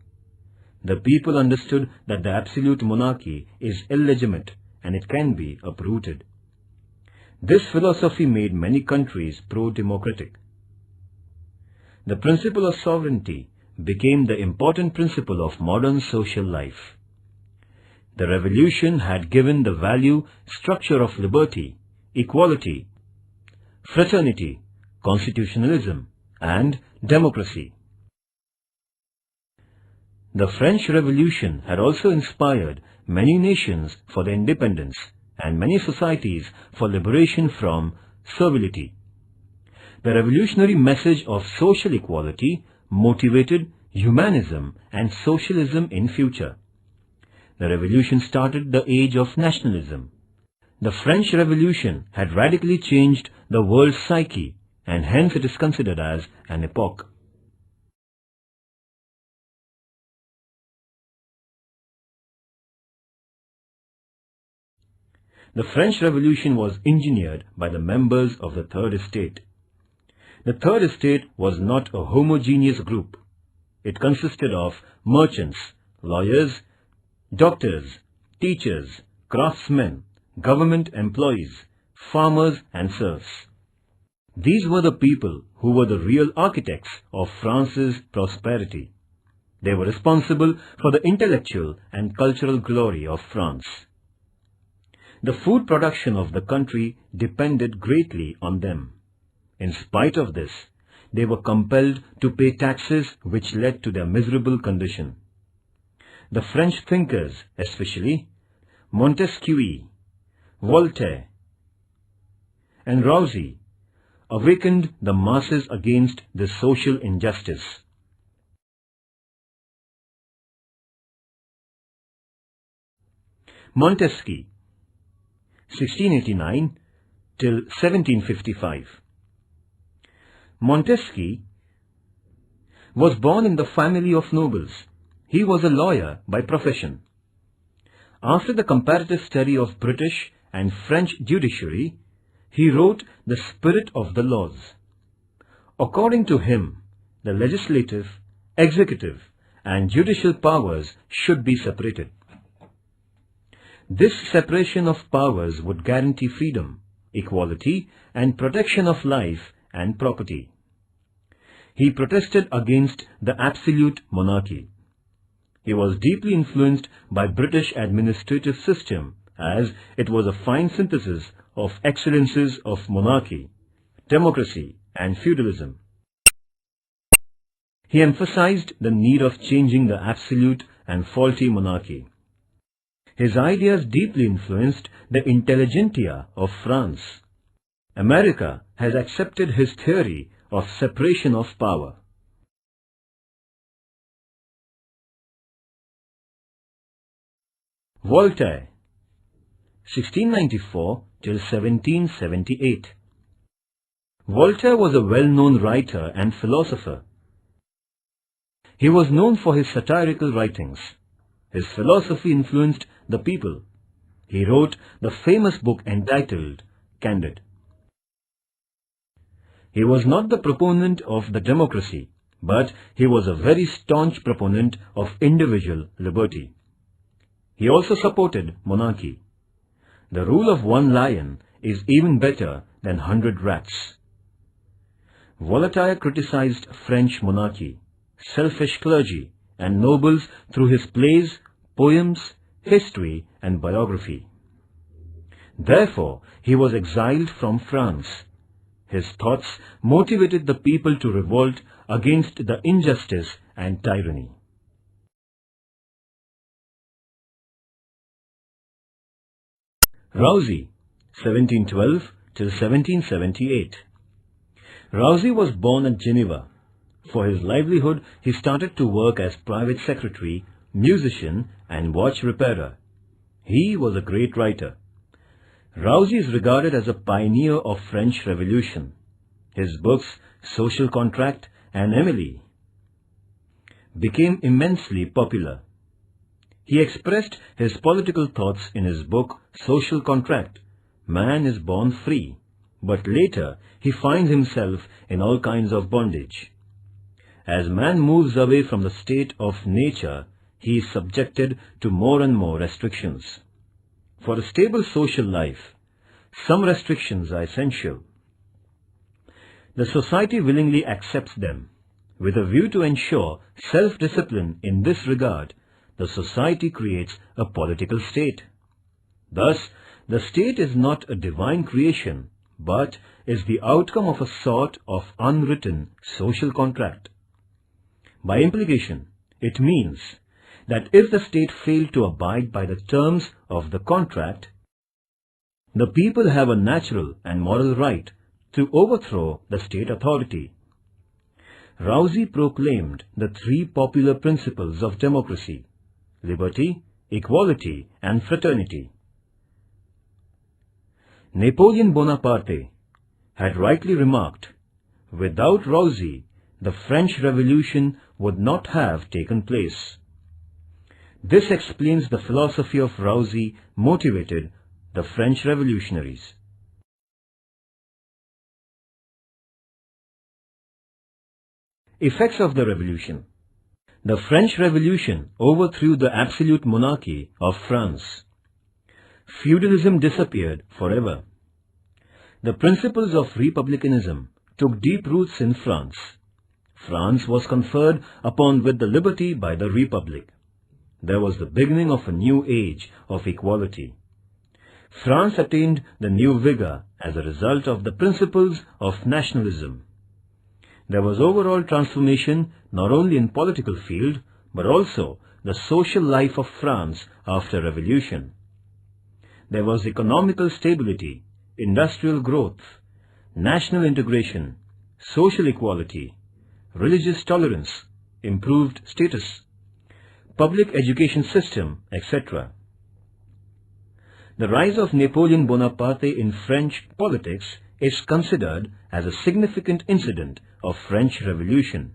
The people understood that the absolute monarchy is illegitimate and it can be uprooted. This philosophy made many countries pro-democratic. The principle of sovereignty became the important principle of modern social life. The revolution had given the value structure of liberty, equality, fraternity, constitutionalism, and democracy. The French Revolution had also inspired many nations for their independence and many societies for liberation from servility. The revolutionary message of social equality motivated humanism and socialism in future. The revolution started the age of nationalism. The French Revolution had radically changed the world's psyche, and hence it is considered as an epoch. The French Revolution was engineered by the members of the Third Estate. The Third Estate was not a homogeneous group. It consisted of merchants, lawyers, doctors, teachers, craftsmen, government employees, farmers and serfs. These were the people who were the real architects of France's prosperity. They were responsible for the intellectual and cultural glory of France. The food production of the country depended greatly on them. In spite of this, they were compelled to pay taxes which led to their miserable condition. The French thinkers, especially Montesquieu, Voltaire, and Rousseau, awakened the masses against this social injustice. Montesquieu, 1689 till 1755. Montesquieu was born in the family of nobles. He was a lawyer by profession. After the comparative study of British and French judiciary, he wrote The Spirit of the Laws. According to him, the legislative, executive, and judicial powers should be separated. This separation of powers would guarantee freedom, equality, and protection of life and property. He protested against the absolute monarchy. He was deeply influenced by British administrative system, as it was a fine synthesis of excellences of monarchy, democracy, and feudalism. He emphasized the need of changing the absolute and faulty monarchy. His ideas deeply influenced the intelligentsia of France. America has accepted his theory of separation of power. Voltaire, 1694 till 1778. Voltaire was a well-known writer and philosopher. He was known for his satirical writings. His philosophy influenced the people. He wrote the famous book entitled Candide. He was not the proponent of the democracy, but he was a very staunch proponent of individual liberty. He also supported monarchy. The rule of one lion is even better than 100 rats. Voltaire criticized French monarchy, selfish clergy, and nobles through his plays, poems, history, and biography. Therefore, he was exiled from France. His thoughts motivated the people to revolt against the injustice and tyranny. Rousseau, 1712 till 1778. Rousseau was born at Geneva. For his livelihood, he started to work as private secretary, musician, and watch repairer. He was a great writer. Rousseau is regarded as a pioneer of French Revolution. His books, Social Contract and Emily, became immensely popular. He expressed his political thoughts in his book, Social Contract. Man is born free, but later he finds himself in all kinds of bondage. As man moves away from the state of nature, he is subjected to more and more restrictions. For a stable social life, some restrictions are essential. The society willingly accepts them. With a view to ensure self-discipline in this regard, the society creates a political state. Thus, the state is not a divine creation, but is the outcome of a sort of unwritten social contract. By implication, it means that if the state failed to abide by the terms of the contract, the people have a natural and moral right to overthrow the state authority. Rousseau proclaimed the three popular principles of democracy: liberty, equality, and fraternity. Napoleon Bonaparte had rightly remarked, without Rousseau, the French Revolution would not have taken place. This explains the philosophy of Rousseau motivated the French revolutionaries. Effects of the Revolution. The French Revolution overthrew the absolute monarchy of France. Feudalism disappeared forever. The principles of republicanism took deep roots in France. France was conferred upon with the liberty by the Republic. There was the beginning of a new age of equality. France attained the new vigor as a result of the principles of nationalism. There was overall transformation not only in political field but also the social life of France after revolution. There was economical stability, industrial growth, national integration, social equality, religious tolerance, improved status, public education system, etc. The rise of Napoleon Bonaparte in French politics is considered as a significant incident of French Revolution.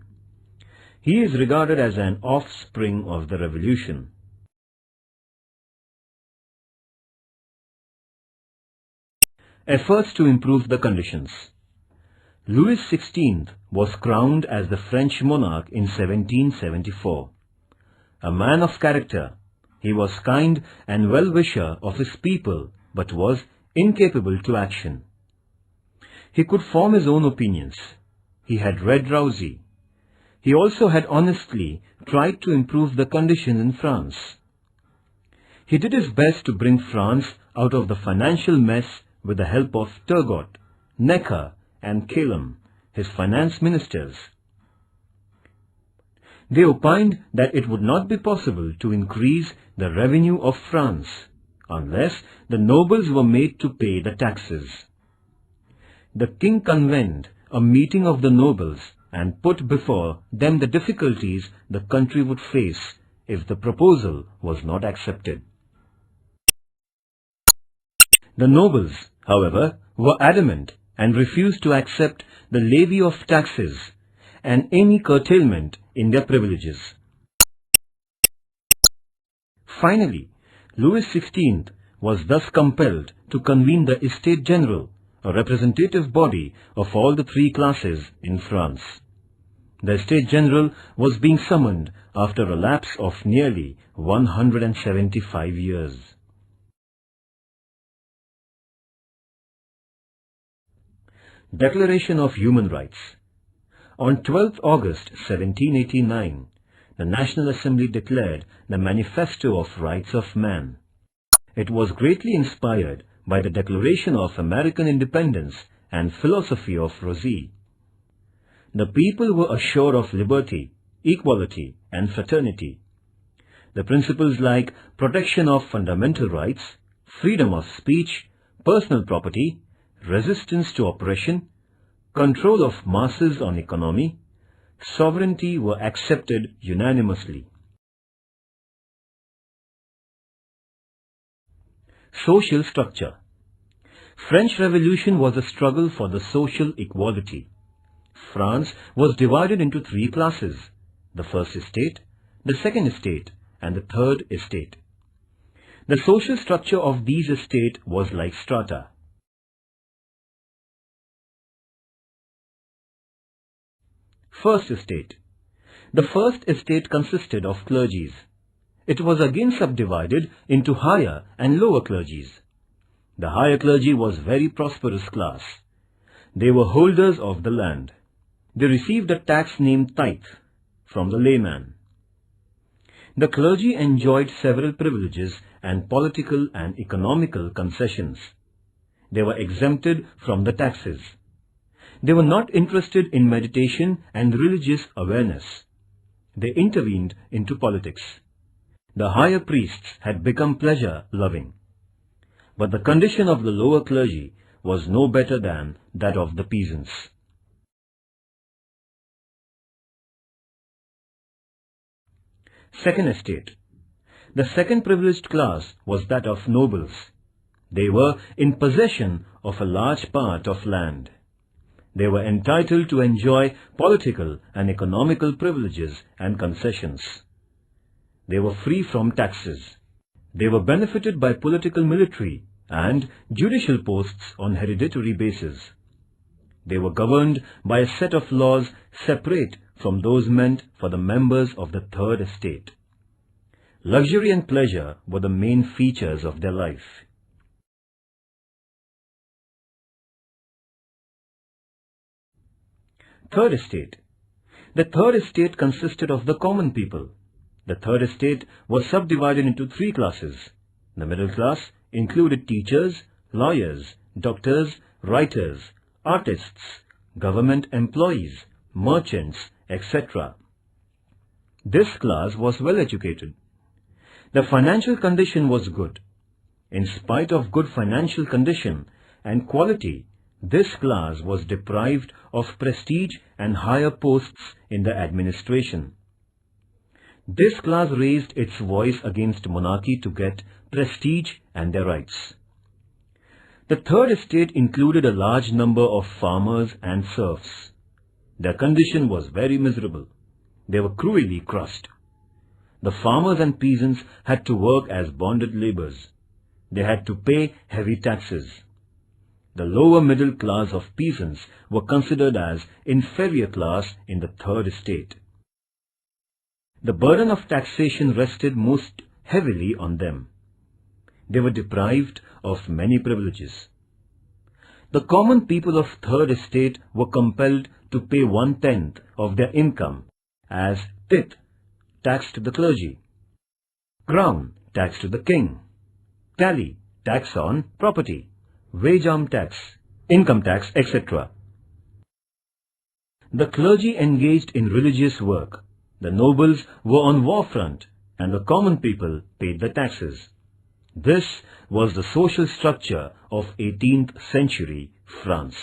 He is regarded as an offspring of the revolution. Efforts to improve the conditions. Louis XVI was crowned as the French monarch in 1774. A man of character, he was kind and well-wisher of his people but was incapable to action. He could form his own opinions. He had read Rousseau. He also had honestly tried to improve the conditions in France. He did his best to bring France out of the financial mess with the help of Turgot, Necker and Calum, his finance ministers. They opined that it would not be possible to increase the revenue of France unless the nobles were made to pay the taxes. The king convened a meeting of the nobles and put before them the difficulties the country would face if the proposal was not accepted. The nobles, however, were adamant and refused to accept the levy of taxes and any curtailment in their privileges. Finally, Louis XVI was thus compelled to convene the Estates General, a representative body of all the three classes in France. The Estates General was being summoned after a lapse of nearly 175 years. Declaration of Human Rights. On 12th August 1789, the National Assembly declared the Manifesto of Rights of Man. It was greatly inspired by the Declaration of American Independence and philosophy of Rousseau. The people were assured of liberty, equality and fraternity. The principles like protection of fundamental rights, freedom of speech, personal property, resistance to oppression, control of masses on economy, sovereignty were accepted unanimously. Social structure. French Revolution was a struggle for the social equality. France was divided into three classes: the first estate, the second estate, and the third estate. The social structure of these estates was like strata. First estate. The first estate consisted of clergies. It was again subdivided into higher and lower clergies. The higher clergy was very prosperous class. They were holders of the land. They received a tax named tithe from the layman. The clergy enjoyed several privileges and political and economical concessions. They were exempted from the taxes. They were not interested in meditation and religious awareness. They intervened into politics. The higher priests had become pleasure-loving. But the condition of the lower clergy was no better than that of the peasants. Second estate. The second privileged class was that of nobles. They were in possession of a large part of land. They were entitled to enjoy political and economical privileges and concessions. They were free from taxes. They were benefited by political, military and judicial posts on hereditary basis. They were governed by a set of laws separate from those meant for the members of the third estate. Luxury and pleasure were the main features of their life. Third estate. The third estate consisted of the common people. The third estate was subdivided into three classes. The middle class included teachers, lawyers, doctors, writers, artists, government employees, merchants, etc. This class was well educated. The financial condition was good. In spite of good financial condition and quality, this class was deprived of prestige and higher posts in the administration. This class raised its voice against monarchy to get prestige and their rights. The third estate included a large number of farmers and serfs. Their condition was very miserable. They were cruelly crushed. The farmers and peasants had to work as bonded laborers. They had to pay heavy taxes. The lower middle class of peasants were considered as inferior class in the third estate. The burden of taxation rested most heavily on them. They were deprived of many privileges. The common people of third estate were compelled to pay 1/10 of their income as tithe, tax to the clergy, crown, tax to the king, tally, tax on property, wage arm tax, income tax, etc. The clergy engaged in religious work. The nobles were on war front and the common people paid the taxes. This was the social structure of 18th century France.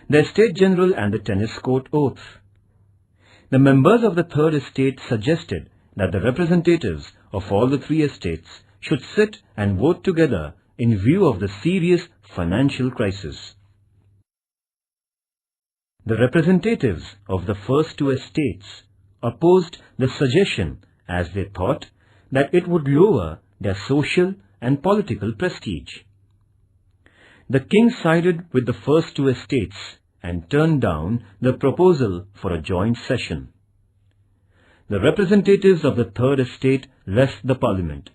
The Estate General and the Tennis Court Oath. The members of the third estate suggested that the representatives of all the three estates should sit and vote together in view of the serious financial crisis. The representatives of the first two estates opposed the suggestion as they thought that it would lower their social and political prestige. The king sided with the first two estates and turned down the proposal for a joint session. The representatives of the third estate left the parliament.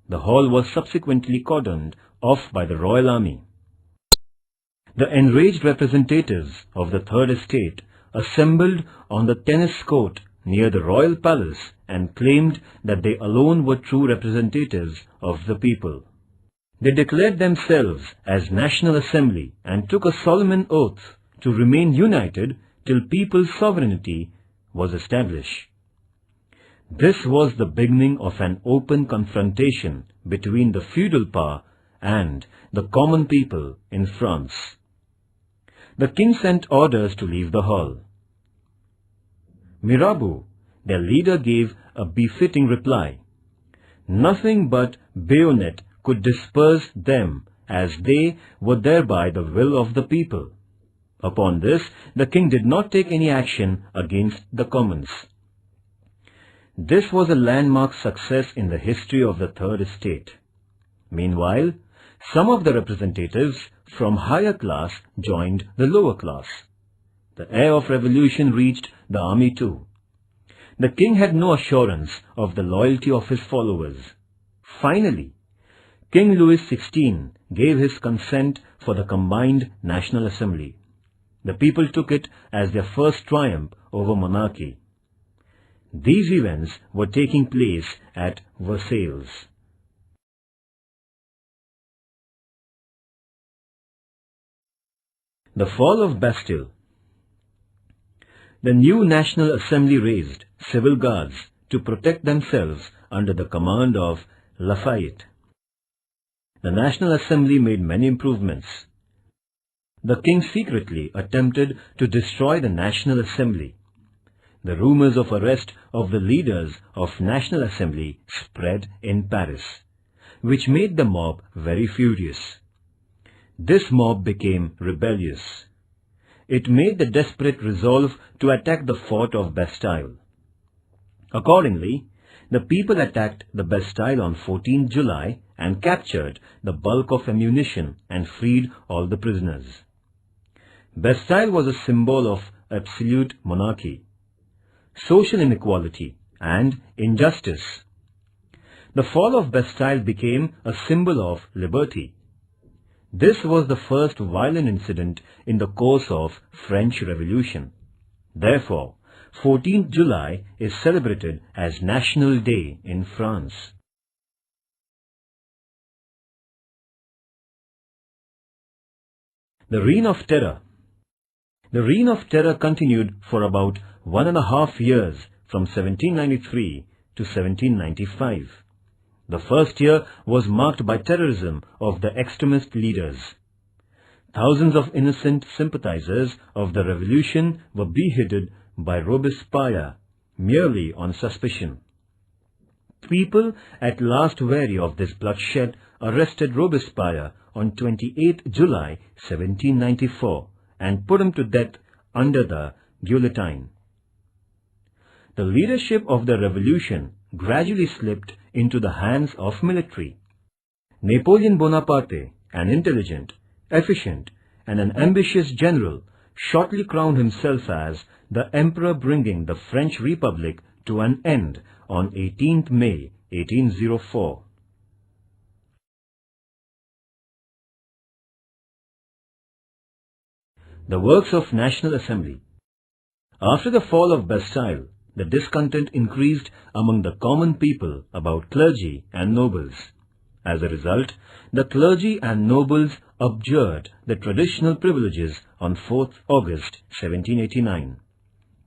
The hall was subsequently cordoned off by the royal army. The enraged representatives of the third estate assembled on the tennis court near the royal palace and claimed that they alone were true representatives of the people. They declared themselves as National Assembly and took a solemn oath to remain united till people's sovereignty was established. This was the beginning of an open confrontation between the feudal power and the common people in France. The king sent orders to leave the hall. Mirabeau, their leader, gave a befitting reply. Nothing but bayonet could disperse them, as they were thereby the will of the people. Upon this, the king did not take any action against the commons. This was a landmark success in the history of the third estate. Meanwhile, some of the representatives from higher class joined the lower class. The air of revolution reached the army too. The king had no assurance of the loyalty of his followers. Finally, King Louis XVI gave his consent for the combined National Assembly. The people took it as their first triumph over monarchy. These events were taking place at Versailles. The fall of Bastille. The new National Assembly raised civil guards to protect themselves under the command of Lafayette. The National Assembly made many improvements. The king secretly attempted to destroy the National Assembly. the rumors of arrest of the leaders of National Assembly spread in Paris, which made the mob very furious. This mob became rebellious. It made the desperate resolve to attack the fort of Bastille. Accordingly, the people attacked the Bastille on 14 July and captured the bulk of ammunition and freed all the prisoners. Bastille was a symbol of absolute monarchy, social inequality and injustice. The fall of Bastille became a symbol of liberty. This was the first violent incident in the course of French Revolution. Therefore, 14th July is celebrated as National Day in France. The Reign of Terror. The Reign of Terror continued for about 1.5 years from 1793 to 1795. The first year was marked by terrorism of the extremist leaders. Thousands of innocent sympathizers of the revolution were beheaded by Robespierre merely on suspicion. People, at last weary of this bloodshed, arrested Robespierre on 28 July 1794 and put him to death under the guillotine. The leadership of the revolution gradually slipped into the hands of military. Napoleon Bonaparte, an intelligent, efficient, and an ambitious general, shortly crowned himself as the emperor, bringing the French Republic to an end on 18th May 1804. The works of National Assembly. After the fall of Bastille, the discontent increased among the common people about clergy and nobles. As a result, the clergy and nobles abjured the traditional privileges on 4th August 1789.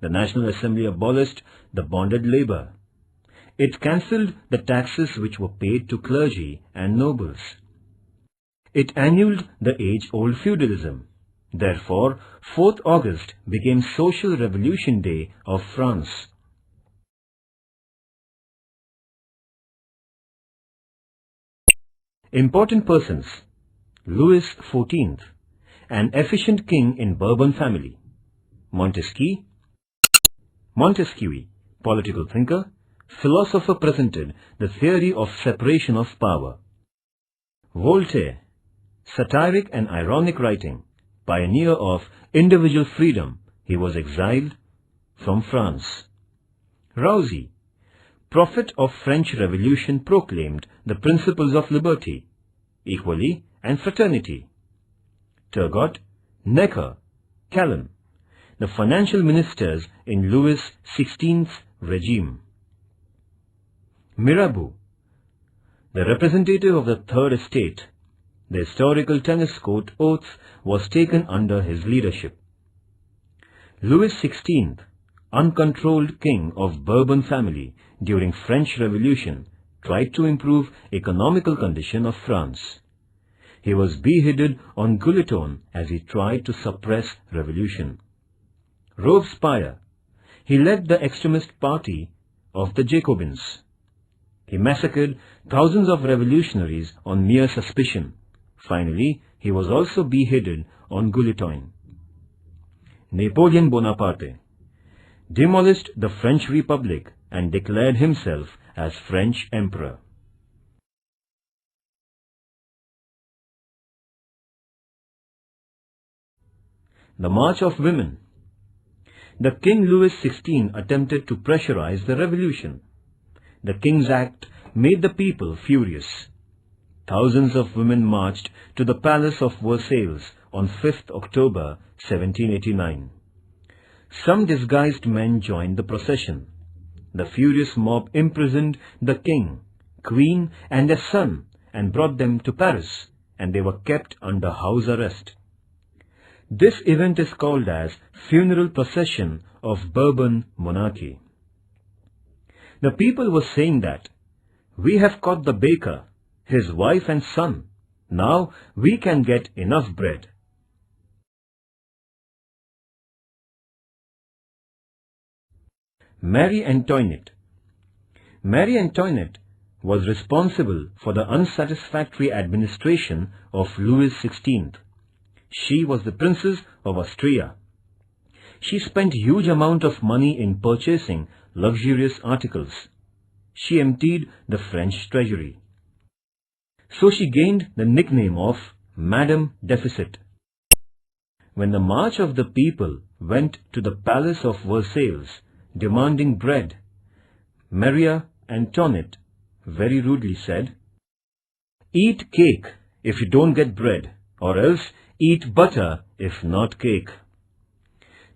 The National Assembly abolished the bonded labor. It cancelled the taxes which were paid to clergy and nobles. It annulled the age-old feudalism. Therefore, 4th August became Social Revolution Day of France. Important persons. Louis XIV, an efficient king in Bourbon family. Montesquieu, political thinker, philosopher, presented the theory of separation of power. Voltaire, satiric and ironic writing, pioneer of individual freedom, he was exiled from France. Rousseau, prophet of French Revolution, proclaimed the principles of liberty, equality and fraternity. Turgot, Necker, Calonne, the financial ministers in Louis XVI's regime. Mirabeau, the representative of the Third Estate. The historical tennis court oath was taken under his leadership. Louis XVI, uncontrolled king of Bourbon family during French Revolution, tried to improve economical condition of France. He was beheaded on guillotine as he tried to suppress revolution. Robespierre, he led the extremist party of the Jacobins. He massacred thousands of revolutionaries on mere suspicion. Finally, he was also beheaded on guillotine. Napoleon Bonaparte demolished the French Republic and declared himself as French Emperor. The March of Women. The King Louis XVI attempted to pressurize the revolution. The King's Act made the people furious. Thousands of women marched to the Palace of Versailles on 5th October 1789. Some disguised men joined the procession. The furious mob imprisoned the king, queen and their son and brought them to Paris, and they were kept under house arrest. This event is called as Funeral Procession of Bourbon Monarchy. The people were saying that, "We have caught the baker, his wife and son. Now we can get enough bread." Marie Antoinette. Marie Antoinette was responsible for the unsatisfactory administration of Louis XVI. She was the Princess of Austria. She spent huge amount of money in purchasing luxurious articles. She emptied the French treasury. So she gained the nickname of Madame Deficit. When the march of the people went to the palace of Versailles demanding bread, Marie Antoinette very rudely said, "Eat cake if you don't get bread, or else eat butter if not cake."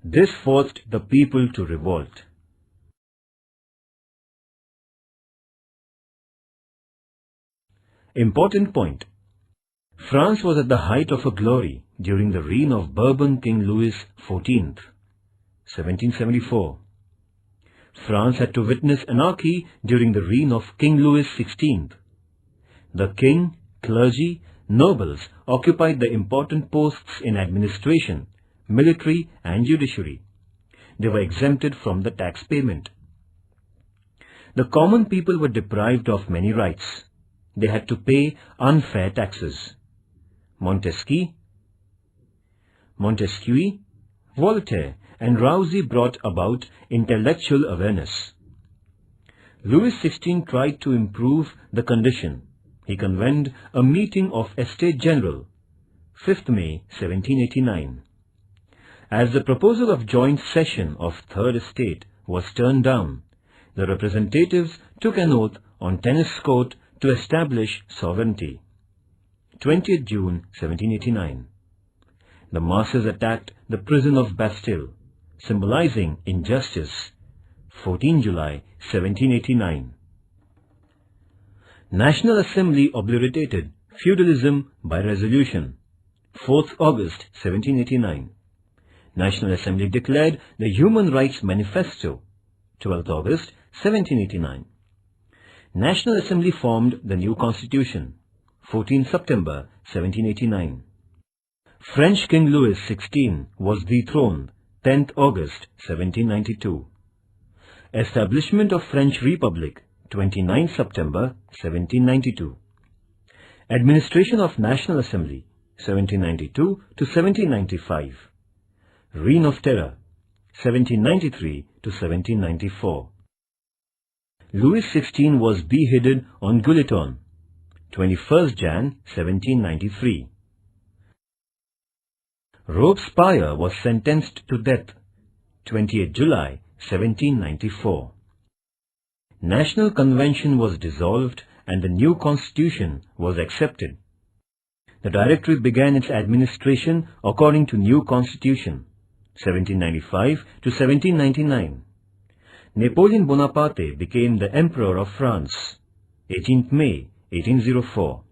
This forced the people to revolt. Important point. France was at the height of her glory during the reign of Bourbon King Louis XIV, 1774. France had to witness anarchy during the reign of King Louis XVI. The king, clergy, nobles occupied the important posts in administration, military and judiciary. They were exempted from the tax payment. The common people were deprived of many rights. They had to pay unfair taxes. Montesquieu, Voltaire and Rousseau brought about intellectual awareness. Louis XVI tried to improve the condition. He convened a meeting of Estates General, 5th May 1789. As the proposal of joint session of Third Estate was turned down, the representatives took an oath on tennis court to establish sovereignty. 20th June 1789. The masses attacked the prison of Bastille, symbolizing injustice. 14 July 1789. National Assembly obliterated feudalism by resolution. 4th August 1789. National Assembly declared the Human Rights Manifesto. 12th August 1789. National Assembly formed the new Constitution. 14 September 1789. French King Louis XVI was dethroned. 10th August 1792. Establishment of French Republic. 29 September 1792. Administration of National Assembly. 1792 to 1795. Reign of Terror. 1793 to 1794. Louis XVI was beheaded on Guillotine, 21st Jan 1793. Robespierre was sentenced to death, 28 July 1794. National Convention was dissolved and the new constitution was accepted. The Directorate began its administration according to new constitution, 1795 to 1799. Napoleon Bonaparte became the Emperor of France, 18th May 1804.